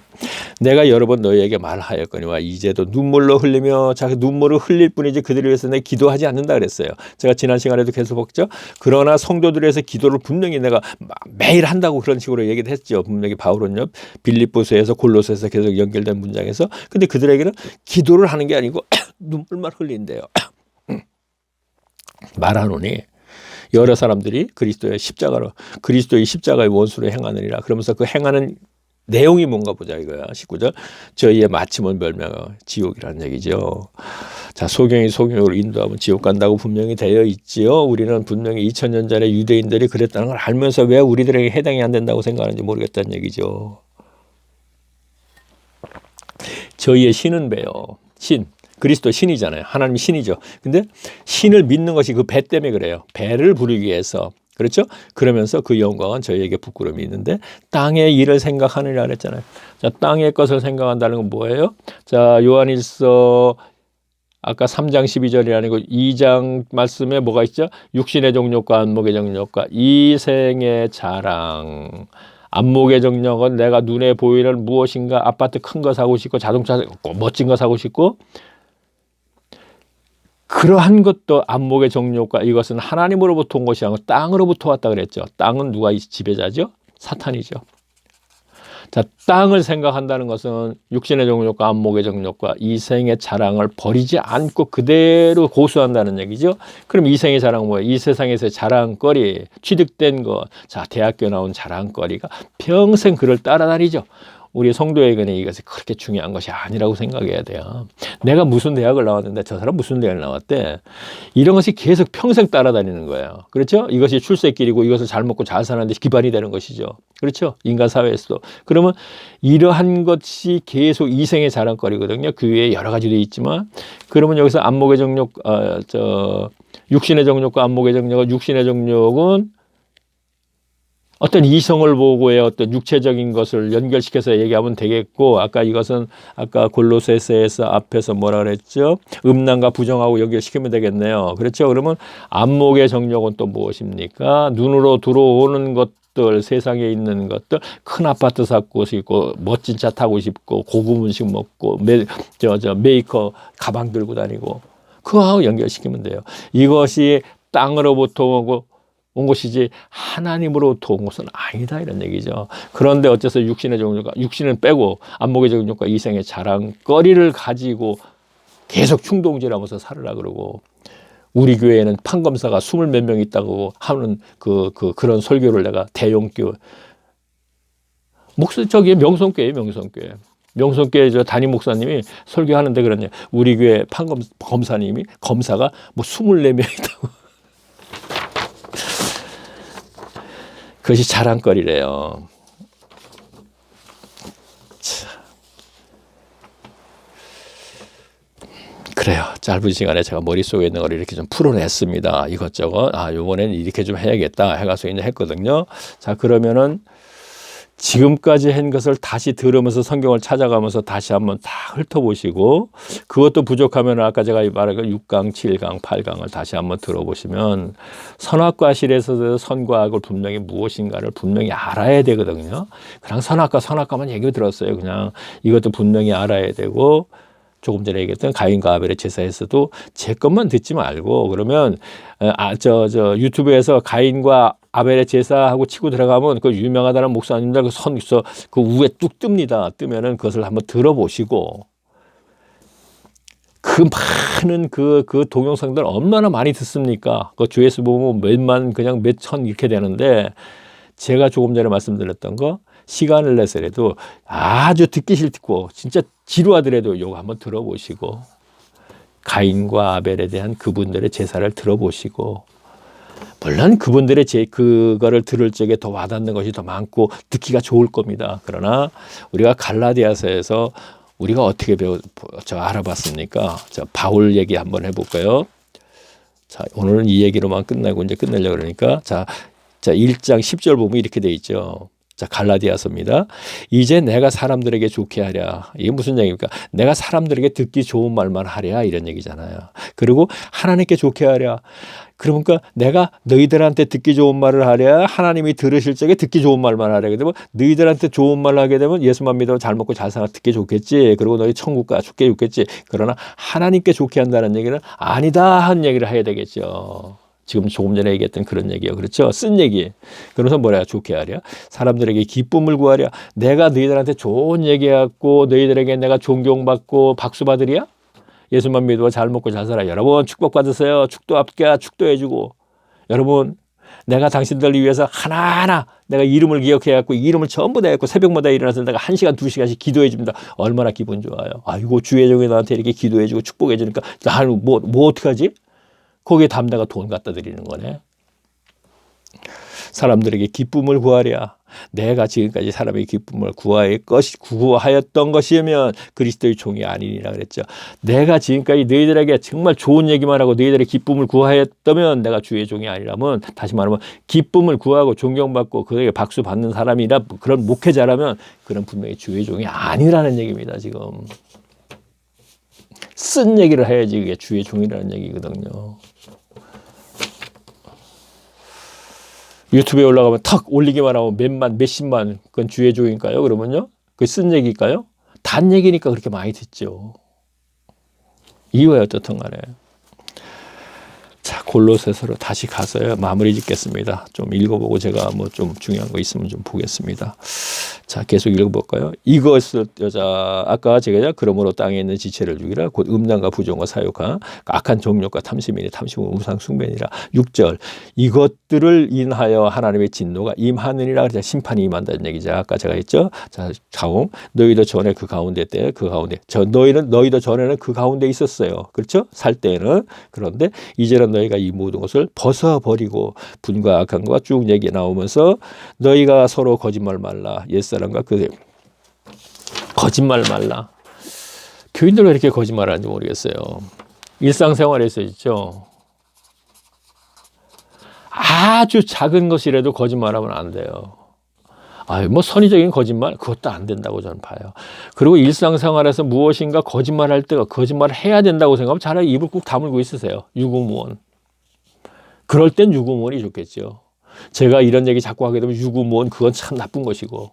내가 여러 번 너희에게 말하였거니와 이제도 눈물로 흘리며 자, 눈물을 흘릴 뿐이지 그들을 위해서 내가 기도하지 않는다 그랬어요. 제가 지난 시간에도 계속 봤죠. 그러나 성도들을 위해서 기도를 분명히 내가 매일 한다고 그런 식으로 얘기를 했죠. 분명히 바울은요. 빌립보서에서 골로새에서 계속 연결된 문장에서. 근데 그들에게는 기도를 하는 게 아니고 눈물만 흘린대요. 말하노니 여러 사람들이 그리스도의 십자가의 원수로 행하느니라. 그러면서 그 행하는 내용이 뭔가 보자 이거야. 19절. 저희의 마침은 멸망 지옥이라는 얘기죠. 자, 소경이 소경으로 인도하면 지옥 간다고 분명히 되어 있지요. 우리는 분명히 2000년 전에 유대인들이 그랬다는 걸 알면서 왜 우리들에게 해당이 안 된다고 생각하는지 모르겠다는 얘기죠. 저희의 신은 배요. 신. 그리스도 신이잖아요. 하나님 신이죠. 근데 신을 믿는 것이 그 배 때문에 그래요. 배를 부르기 위해서. 그렇죠? 그러면서 그 영광은 저희에게 부끄러움이 있는데 땅의 일을 생각하느라 그랬잖아요. 자, 땅의 것을 생각한다는 건 뭐예요? 자, 요한일서 아까 3장 12절이 아니고 2장 말씀에 뭐가 있죠? 육신의 정욕과 안목의 정욕과 이생의 자랑. 안목의 정욕은 내가 눈에 보이는 무엇인가 아파트 큰 거 사고 싶고 자동차 멋진 거 사고 싶고 그러한 것도 안목의 정욕과 이것은 하나님으로부터 온 것이 아니고 땅으로부터 왔다 그랬죠. 땅은 누가 지배자죠? 사탄이죠. 자, 땅을 생각한다는 것은 육신의 정욕과 안목의 정욕과 이생의 자랑을 버리지 않고 그대로 고수한다는 얘기죠. 그럼 이생의 자랑은 뭐예요? 이 세상에서의 자랑거리, 취득된 것, 자, 대학교 나온 자랑거리가 평생 그를 따라다니죠. 우리 성도에게는 이것이 그렇게 중요한 것이 아니라고 생각해야 돼요. 내가 무슨 대학을 나왔는데 저 사람 무슨 대학을 나왔대. 이런 것이 계속 평생 따라다니는 거예요. 그렇죠? 이것이 출세길이고 이것을 잘 먹고 잘 사는 데 기반이 되는 것이죠. 그렇죠? 인간 사회에서도. 그러면 이러한 것이 계속 이생의 자랑거리거든요. 그 위에 여러 가지도 있지만 그러면 여기서 안목의 정욕, 육신의 정욕과 안목의 정욕은 육신의 정욕은 어떤 이성을 보고의 어떤 육체적인 것을 연결시켜서 얘기하면 되겠고 아까 이것은 아까 골로새서에서 앞에서 뭐라 그랬죠? 음란과 부정하고 연결시키면 되겠네요. 그렇죠? 그러면 안목의 정욕은 또 무엇입니까? 눈으로 들어오는 것들 세상에 있는 것들 큰 아파트 사고 싶고 멋진 차 타고 싶고 고급 음식 먹고 메이커 가방 들고 다니고 그거하고 연결시키면 돼요. 이것이 땅으로부터 오고 온 것이지 하나님으로부터 온 것은 아니다 이런 얘기죠. 그런데 어째서 육신의 정욕과 육신은 빼고 안목의 정욕과 이생의 자랑거리를 가지고 계속 충동질하면서 살으라 그러고 우리 교회에는 판검사가 20몇 명 있다고 하는 그런 설교를 내가 대형교회 저기 명성교회예요. 명성교회 저 담임 목사님이 설교하는데 그러냐 우리 교회 검사가 뭐 24명 있다고 그것이 자랑거리래요. 그래요. 짧은 시간에 제가 머릿속에 있는 걸 이렇게 좀 풀어냈습니다. 이것저것. 요번에는 이렇게 좀 해야겠다 해가지고 이제 했거든요. 자, 그러면은 지금까지 한 것을 다시 들으면서 성경을 찾아가면서 다시 한번 다 훑어보시고, 그것도 부족하면 아까 제가 말한 6강, 7강, 8강을 다시 한번 들어보시면 선악과 실에서 선과 악을 분명히 무엇인가를 분명히 알아야 되거든요. 그냥 선악과만 얘기 들었어요. 그냥 이것도 분명히 알아야 되고, 조금 전에 얘기했던 가인과 아벨의 제사에서도 제 것만 듣지 말고, 그러면 유튜브에서 가인과 아벨의 제사하고 치고 들어가면 그 유명하다는 목사님들 그 위에 뚝 뜹니다. 뜨면은 그것을 한번 들어보시고, 그 많은 그 동영상들 얼마나 많이 듣습니까? 그 조회수 보면 몇만, 그냥 몇천 이렇게 되는데, 제가 조금 전에 말씀드렸던 거 시간을 내서라도 아주 듣기 싫고 진짜 지루하더라도 요거 한번 들어보시고, 가인과 아벨에 대한 그분들의 제사를 들어보시고, 물론 그분들의 그거를 들을 적에 더 와닿는 것이 더 많고 듣기가 좋을 겁니다. 그러나 우리가 갈라디아서에서 우리가 어떻게 알아봤습니까? 자, 바울 얘기 한번 해볼까요? 자, 오늘은 이 얘기로만 끝나고 이제 끝내려고 그러니까, 자 1장 10절 보면 이렇게 돼 있죠. 자, 갈라디아서입니다. 이제 내가 사람들에게 좋게 하랴. 이게 무슨 얘기입니까? 내가 사람들에게 듣기 좋은 말만 하랴, 이런 얘기잖아요. 그리고 하나님께 좋게 하랴. 그러니까 내가 너희들한테 듣기 좋은 말을 하랴, 하나님이 들으실 적에 듣기 좋은 말만 하랴. 그러면 너희들한테 좋은 말을 하게 되면 예수만 믿어 잘 먹고 잘 살아 듣기 좋겠지. 그리고 너희 천국 가 죽게 좋겠지. 그러나 하나님께 좋게 한다는 얘기는 아니다 하는 얘기를 해야 되겠죠. 지금 조금 전에 얘기했던 그런 얘기예요. 그렇죠? 쓴 얘기. 그러면서 뭐라 좋게 하랴? 사람들에게 기쁨을 구하랴. 내가 너희들한테 좋은 얘기해갖고 너희들에게 내가 존경받고 박수 받으랴? 예수만 믿어 잘 먹고 잘 살아. 여러분 축복받으세요. 축도해주고. 여러분 내가 당신들을 위해서 하나하나 내가 이름을 기억해갖고 이름을 전부 다 해갖고 새벽마다 일어나서 내가 1시간 2시간씩 기도해줍니다. 얼마나 기분 좋아요. 아이고 주의 종이 나한테 이렇게 기도해주고 축복해주니까 나는 뭐 어떡하지? 거기에 담다가 돈 갖다 드리는 거네. 사람들에게 기쁨을 구하랴. 내가 지금까지 사람의 기쁨을 구하였던 것이면 그리스도의 종이 아니니라 그랬죠. 내가 지금까지 너희들에게 정말 좋은 얘기만 하고 너희들의 기쁨을 구하였다면 내가 주의 종이 아니라면, 다시 말하면 기쁨을 구하고 존경받고 그에게 박수 받는 사람이라 그런 목회자라면 그런 분명히 주의 종이 아니라는 얘기입니다. 지금 쓴 얘기를 해야지 그게 주의 종이라는 얘기거든요. 유튜브에 올라가면 탁 올리기만 하면 몇만 몇십만, 그건 주의 종인가요? 그러면요 그게 쓴 얘기일까요? 단 얘기니까 그렇게 많이 듣죠. 이유가 어떻든 간에. 자, 골로새서로 다시 가서요 마무리 짓겠습니다. 좀 읽어보고 제가 뭐 좀 중요한 거 있으면 좀 보겠습니다. 자, 계속 읽어볼까요? 이것을 아까 제가 그러므로 땅에 있는 지체를 죽이라. 곧 음란과 부정과 사욕과 악한 정욕과 탐심이니 탐심은 우상 숭배니라. 6절 이것들을 인하여 하나님의 진노가 임하느니라. 심판이 임한다는 얘기죠. 아까 제가 했죠. 자, 자홍 너희도 전에 그 가운데 너희도 전에는 그 가운데 있었어요. 그렇죠? 살 때는. 그런데 이제는 너희가 이 모든 것을 벗어버리고 분과 악한 것과 쭉 얘기 나오면서 너희가 서로 거짓말 말라. 옛사람과 그 거짓말 말라. 교인들 왜 이렇게 거짓말하는지 모르겠어요. 일상생활에서 있죠. 아주 작은 것이라도 거짓말하면 안 돼요. 뭐 선의적인 거짓말 그것도 안 된다고 저는 봐요. 그리고 일상생활에서 무엇인가 거짓말할 때가 거짓말을 해야 된다고 생각하면 차라리 입을 꾹 다물고 있으세요. 유구무원. 그럴 땐 유구무원이 좋겠죠. 제가 이런 얘기 자꾸 하게 되면 유구무원 그건 참 나쁜 것이고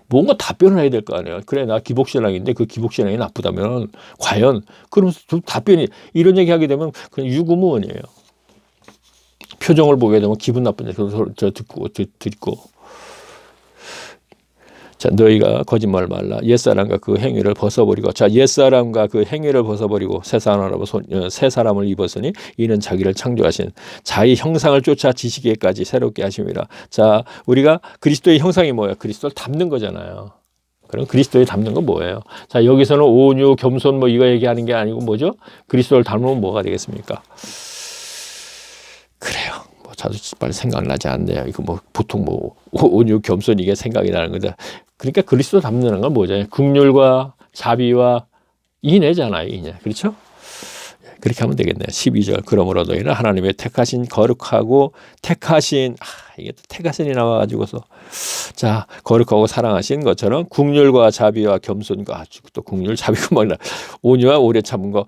뭔가 답변을 해야 될 거 아니에요. 그래 나 기복신앙인데 그 기복신앙이 나쁘다면 과연 그러면서 답변이 이런 얘기 하게 되면 그냥 유구무원이에요. 표정을 보게 되면 기분 나쁜데 저 듣고 자, 너희가 거짓말 말라. 옛사람과 그 행위를 벗어버리고. 자, 옛사람과 그 행위를 벗어버리고 새 사람을 입었으니 이는 자기를 창조하신 자의 형상을 쫓아 지시기까지 새롭게 하심이라. 자, 우리가 그리스도의 형상이 뭐예요? 그리스도를 닮는 거잖아요. 그럼 그리스도에 닮는 건 뭐예요? 자, 여기서는 온유, 겸손 뭐 이거 얘기하는 게 아니고 뭐죠? 그리스도를 닮으면 뭐가 되겠습니까? 그래요. 자주 빨리 생각나지 않네요. 이거 뭐 보통 뭐 온유, 겸손 이게 생각이 나는 건데, 그러니까 그리스도 닮는 건 뭐죠? 긍휼과 자비와 인애잖아요. 인애. 그렇죠? 그렇게 하면 되겠네요. 12절. 그러므로 너희는 하나님의 택하신 거룩하고 택하신 이게 또 태가선이 나와가지고서 자 거룩하고 사랑하신 것처럼 국률과 자비와 겸손과 또 국률 자비가 뭐냐 온유와 오래 참음과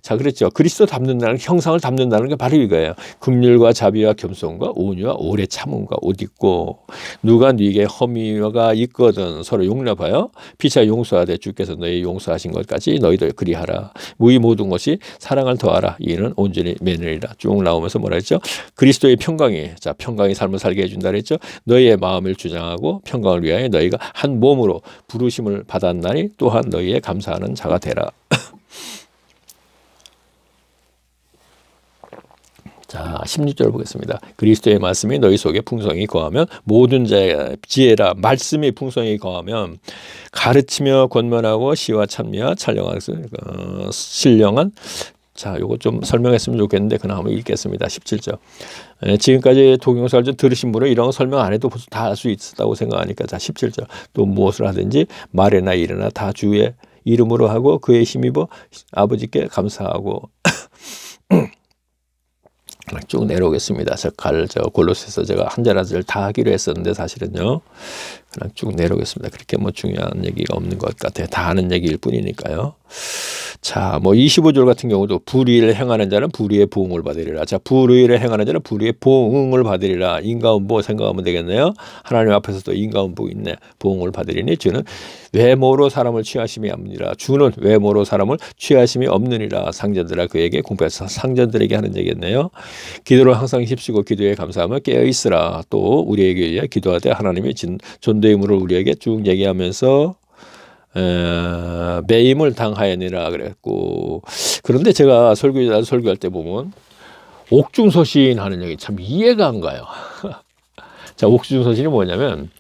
자 그랬죠. 그리스도 닮는다는 형상을 닮는다는 게 바로 이거예요. 국률과 자비와 겸손과 온유와 오래 참음과 옷 입고 누가 네게 허미가 있거든 서로 용납하여 피차 용서하되 주께서 너희 용서하신 것까지 너희도 그리하라. 이 모든 것이 사랑을 더하라. 이는 온전히 매너리라. 쭉 나오면서 뭐라 했죠? 그리스도의 평강이 자 평강이 삶을 살게 해준다 그랬죠. 너희의 마음을 주장하고 평강을 위하여 너희가 한 몸으로 부르심을 받았나니 또한 너희의 감사하는 자가 되라. 자 16절 보겠습니다. 그리스도의 말씀이 너희 속에 풍성히 거하면 모든 지혜라. 말씀이 풍성히 거하면 가르치며 권면하고 시와 찬미와 신령한 자, 요거 좀 설명했으면 좋겠는데 그냥 한번 읽겠습니다. 17절. 지금까지 동영상을 좀 들으신 분은 이런 거 설명 안 해도 다 알 수 있다고 생각하니까 자 17절. 또 무엇을 하든지 말이나 일이나 다 주의 이름으로 하고 그의 힘입어 아버지께 감사하고 쭉 내려오겠습니다. 골로새서 제가 한 절 한 절 다 하기로 했었는데 사실은요. 그냥 쭉 내려오겠습니다. 그렇게 뭐 중요한 얘기가 없는 것 같아요. 다 아는 얘기일 뿐이니까요. 자, 뭐 25절 같은 경우도 불의를 행하는 자는 불의의 보응을 받으리라. 자, 불의를 행하는 자는 불의의 보응을 받으리라. 인과응보 생각하면 되겠네요. 하나님 앞에서도 인과응보 있네. 보응을 받으리니 주는 외모로 사람을 취하심이 없느니라. 주는 외모로 사람을 취하심이 없느니라. 상전들아 그에게 공표해서 상전들에게 하는 얘기겠네요. 기도로 항상 힘쓰고 기도에 감사하며 깨어있으라. 또 우리에게 의해 기도하되 하나님의 존대의 힘으로 우리에게 쭉 얘기하면서 매임을 당하였느니라 그랬고 그런데 제가 설교할 때 보면 옥중서신 하는 얘기 참 이해가 안 가요. 자 옥중서신이 뭐냐면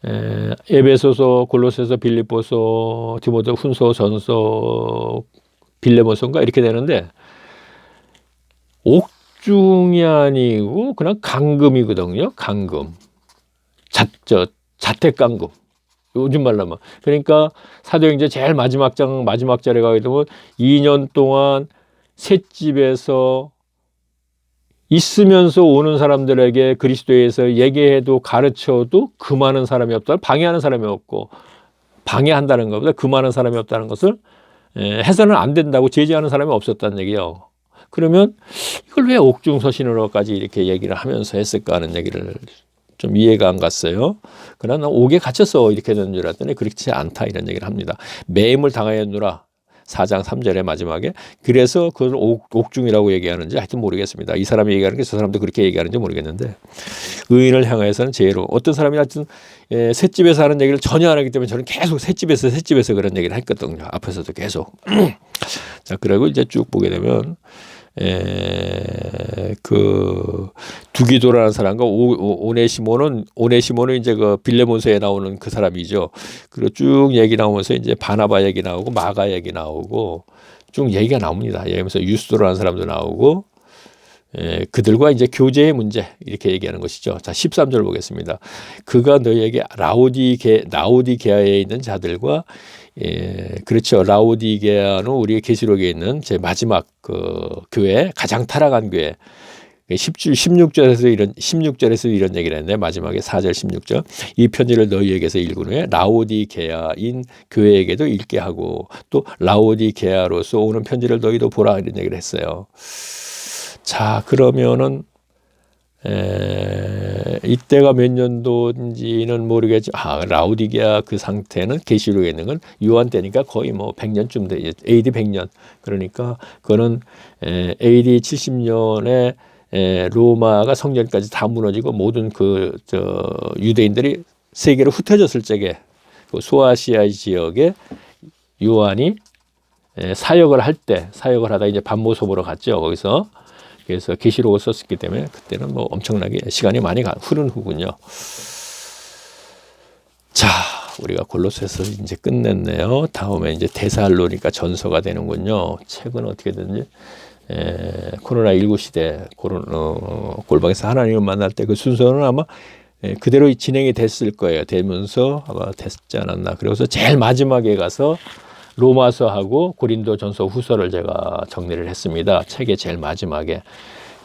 에베소서, 골로새서, 빌립보서, 디모데 훈서, 전서, 빌레몬서인가 이렇게 되는데 옥중이 아니고 그냥 강금이거든요. 강금. 자택강금. 요즘 말로 하면. 그러니까 사도행전 제일 마지막 절에 가게 되면 2년 동안 셋집에서 있으면서 오는 사람들에게 그리스도에서 얘기해도 가르쳐도 금하는 사람이 없다. 방해하는 사람이 없고 방해한다는 것보다 금하는 사람이 없다는 것을 해서는 안 된다고 제지하는 사람이 없었다는 얘기예요. 그러면 이걸 왜 옥중서신으로까지 이렇게 얘기를 하면서 했을까 하는 얘기를 좀 이해가 안 갔어요. 그러나 옥에 갇혀서 이렇게 된 줄 알았더니 그렇지 않다 이런 얘기를 합니다. 매임을 당하였노라. 4장 3절의 마지막에 그래서 그걸 옥중이라고 얘기하는지 하여튼 모르겠습니다. 이 사람이 얘기하는 게 저 사람도 그렇게 얘기하는지 모르겠는데 의인을 향하여서는 죄로 어떤 사람이 하여튼 셋집에서 하는 얘기를 전혀 안 하기 때문에 저는 계속 셋집에서 그런 얘기를 했거든요. 앞에서도 계속. 자 그리고 이제 쭉 보게 되면 그 두기도라는 사람과 오네시모는 이제 그 빌레몬서에 나오는 그 사람이죠. 그리고 쭉 얘기 나오면서 이제 바나바 얘기 나오고 마가 얘기 나오고 쭉 얘기가 나옵니다. 얘기하면서 유스도라는 사람도 나오고 그들과 이제 교제의 문제 이렇게 얘기하는 것이죠. 자 13절 보겠습니다. 그가 너희에게 라오디게아에 있는 자들과 그렇죠. 라오디게아는 우리 계시록에 있는 제 마지막 그 교회 가장 타락한 교회 16절에서 이런 얘기를 했는데 마지막에 4절 16절 이 편지를 너희에게서 읽은 후에 라오디게아인 교회에게도 읽게 하고 또 라오디게아로서 오는 편지를 너희도 보라 이런 얘기를 했어요. 자 그러면은 이때가 몇 년도인지는 모르겠지만 라오디게아 그 상태는 계시록에 있는 건 요한 때니까 거의 뭐 100년쯤 돼 AD 100년 그러니까 그거는 AD 70년에 로마가 성전까지 다 무너지고 모든 유대인들이 세계로 흩어졌을 적에 그 소아시아 지역에 요한이 사역을 하다 이제 반모섬으로 갔죠. 거기서 그래서 계시록을 썼기 때문에 그때는 뭐 엄청나게 시간이 많이 흐른 후군요. 자, 우리가 골로새서 이제 끝냈네요. 다음에 이제 데살로니가 전서가 되는군요. 책은 어떻게 되는지 코로나19 시대 골방에서 하나님을 만날 때 그 순서는 아마 그대로 진행이 됐을 거예요. 되면서 아마 됐지 않았나. 그래서 제일 마지막에 가서 로마서하고 고린도전서 후서를 제가 정리를 했습니다. 책의 제일 마지막에.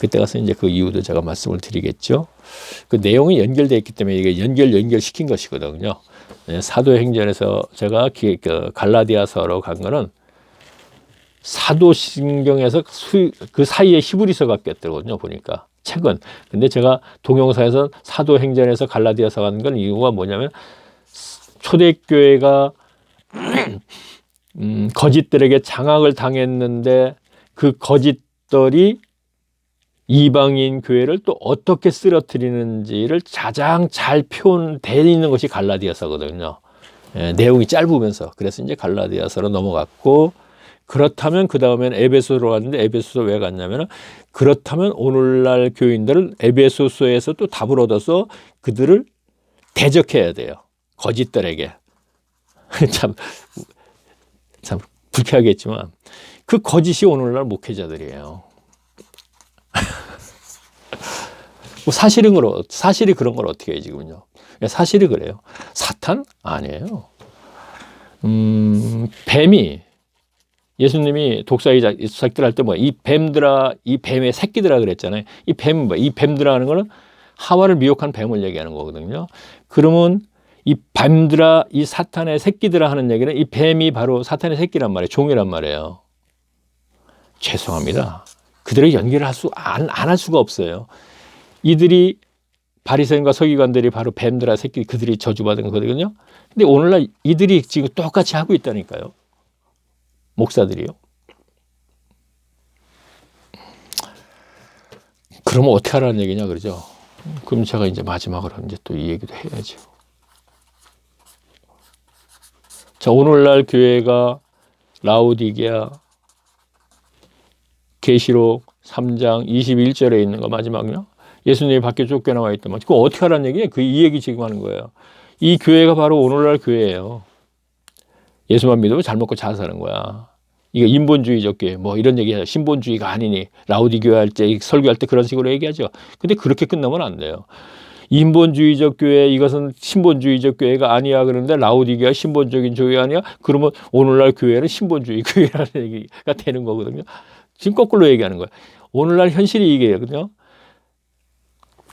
그때 가서 이제 그 이유도 제가 말씀을 드리겠죠. 그 내용이 연결되어 있기 때문에 이게 연결시킨 것이거든요. 네, 사도행전에서 제가 그 갈라디아서로 간 거는 사도신경에서 그 사이에 히브리서가 꼈더군요. 보니까 책은. 근데 제가 동영상에서 사도행전에서 갈라디아서 간 건 이유가 뭐냐면 초대교회가 거짓들에게 장악을 당했는데 그 거짓들이 이방인 교회를 또 어떻게 쓰러뜨리는지를 가장 잘 표현되어 있는 것이 갈라디아서거든요. 예, 내용이 짧으면서. 그래서 이제 갈라디아서로 넘어갔고, 그렇다면 그 다음엔 에베소로 갔는데 에베소서 왜 갔냐면 그렇다면 오늘날 교인들은 에베소서에서 또 답을 얻어서 그들을 대적해야 돼요. 거짓들에게. 참 불쾌하겠지만 그 거짓이 오늘날 목회자들이에요. 뭐 사실이 그런 걸 어떻게 해요, 지금요? 사실이 그래요. 사탄? 아니에요. 뱀이, 예수님이 독사의 새끼들 할 때 뭐야? 이 뱀들아, 이 뱀의 새끼들아 그랬잖아요. 이 뱀은 뭐야? 이 뱀들아 하는 거는 하와를 미혹한 뱀을 얘기하는 거거든요. 그러면 이 뱀들아, 이 사탄의 새끼들아 하는 얘기는 이 뱀이 바로 사탄의 새끼란 말이에요. 종이란 말이에요. 죄송합니다. 그들의 연기를 안 할 수가 없어요. 이들이 바리새인과 서기관들이 바로 뱀들아 새끼 그들이 저주받은 거거든요. 근데 오늘날 이들이 지금 똑같이 하고 있다니까요. 목사들이요. 그러면 어떻게 하라는 얘기냐 그러죠. 그럼 제가 이제 마지막으로 이제 또 이 얘기도 해야죠. 자, 오늘날 교회가 라오디게아 계시록 3장 21절에 있는 거 마지막요. 예수님이 밖에 쫓겨나와 있다면 그거 어떻게 하라는 얘기예요? 이 얘기 지금 하는 거예요. 이 교회가 바로 오늘날 교회예요. 예수만 믿으면 잘 먹고 잘 사는 거야. 이게 인본주의적 교회 뭐 이런 얘기해요. 신본주의가 아니니 라오디게아 할 때 설교할 때 그런 식으로 얘기하죠. 근데 그렇게 끝나면 안 돼요. 인본주의적 교회 이것은 신본주의적 교회가 아니야 그러는데 라오디게아 신본적인 교회 아니야? 그러면 오늘날 교회는 신본주의 교회라는 얘기가 되는 거거든요. 지금 거꾸로 얘기하는 거예요. 오늘날 현실이 이게거든요.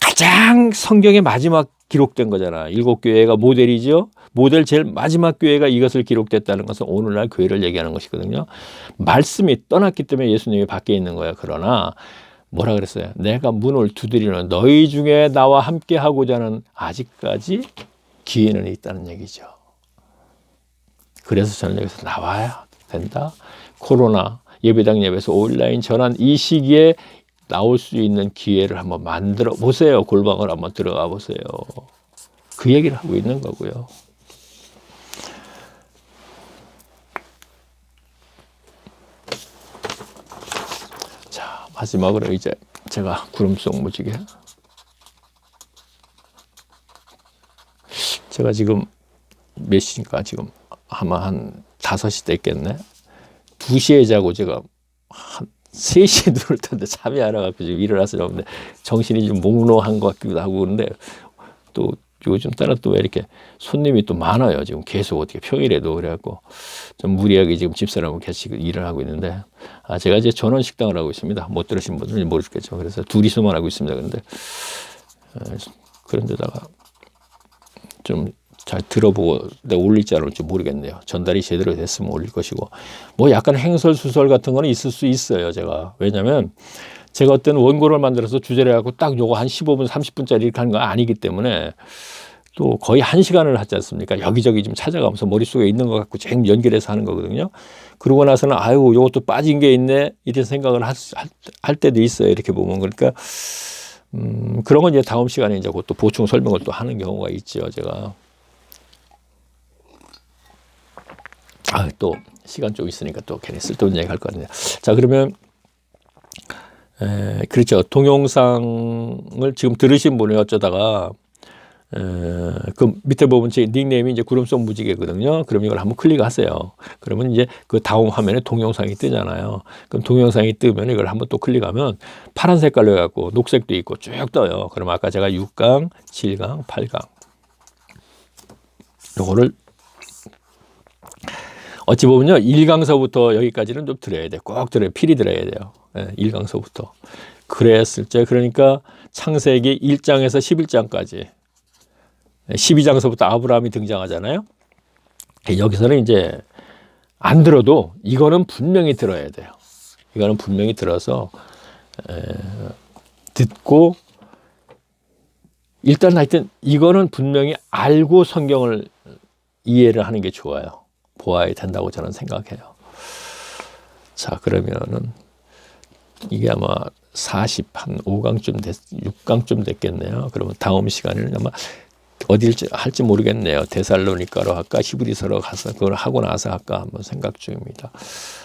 가장 성경의 마지막 기록된 거잖아. 7교회가 모델이죠. 모델 제일 마지막 교회가 이것을 기록됐다는 것은 오늘날 교회를 얘기하는 것이거든요. 말씀이 떠났기 때문에 예수님이 밖에 있는 거예요. 그러나 뭐라 그랬어요? 내가 문을 두드리는 너희 중에 나와 함께 하고자 하는 아직까지 기회는 있다는 얘기죠. 그래서 저는 여기서 나와야 된다. 코로나 예배당 예배에서 온라인 전환 이 시기에 나올 수 있는 기회를 한번 만들어 보세요. 골방을 한번 들어가 보세요. 그 얘기를 하고 있는 거고요. 자, 마지막으로 이제 제가 구름 속 무지개. 제가 지금 몇 시인가 지금 아마 한 5시 됐겠네. 2시에 자고 제가 한 3시에 눈을 떴는데 잠이 안 와갖고 지금 일어나서 자는데 정신이 좀 몽롱한 것 같기도 하고 그런데 또 요즘 따라 또 왜 이렇게 손님이 또 많아요. 지금 계속 어떻게 평일에도 그래갖고 좀 무리하게 지금 집사람하고 같이 일을 하고 있는데 제가 이제 전원 식당을 하고 있습니다. 못 들으신 분들은 모르겠죠. 그래서 둘이서만 하고 있습니다. 그런데 그런 데다가 좀 잘 들어보고 내가 올릴지 안 올릴지 모르겠네요. 전달이 제대로 됐으면 올릴 것이고 뭐 약간 행설수설 같은 거는 있을 수 있어요. 제가 왜냐하면 제가 어떤 원고를 만들어서 주제를 해갖고 딱 요거 한 15분 30분짜리 이렇게 하는 거 아니기 때문에 또 거의 1시간을 하지 않습니까? 여기저기 좀 찾아가면서 머릿속에 있는 것 갖고 쟁 연결해서 하는 거거든요. 그러고 나서는 아유 요것도 빠진 게 있네 이런 생각을 할 때도 있어요. 이렇게 보면 그러니까 그런 건 이제 다음 시간에 이제 또 보충 설명을 또 하는 경우가 있죠. 제가 또 시간 좀 있으니까 또 괜히 쓸데없는 얘기 할 거 아니에요. 자 그러면 그렇죠. 동영상을 지금 들으신 분이 어쩌다가 그 밑에 보면 제 닉네임이 이제 구름 속 무지개거든요. 그럼 이걸 한번 클릭하세요. 그러면 이제 그 다음 화면에 동영상이 뜨잖아요. 그럼 동영상이 뜨면 이걸 한번 또 클릭하면 파란 색깔로 해갖고 녹색도 있고 쭉 떠요. 그럼 아까 제가 6강, 7강, 8강 요거를 어찌 보면요. 1강서부터 여기까지는 좀 들어야 돼요. 꼭 들어야 필히 들어야 돼요. 1강서부터. 그랬을 때 그러니까 창세기 1장에서 11장까지 12장서부터 아브라함이 등장하잖아요. 여기서는 이제 안 들어도 이거는 분명히 들어야 돼요. 이거는 분명히 들어서 듣고 일단 하여튼 이거는 분명히 알고 성경을 이해를 하는 게 좋아요. 보아야 된다고 저는 생각해요. 자, 그러면은 이게 아마 45강쯤 6강쯤 됐겠네요. 그러면 다음 시간에는 아마 어딜 할지 모르겠네요. 데살로니가로 할까 히브리서로 가서 그걸 하고 나서 할까 한번 생각 중입니다.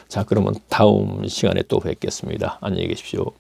자, 그러면 다음 시간에 또 뵙겠습니다. 안녕히 계십시오.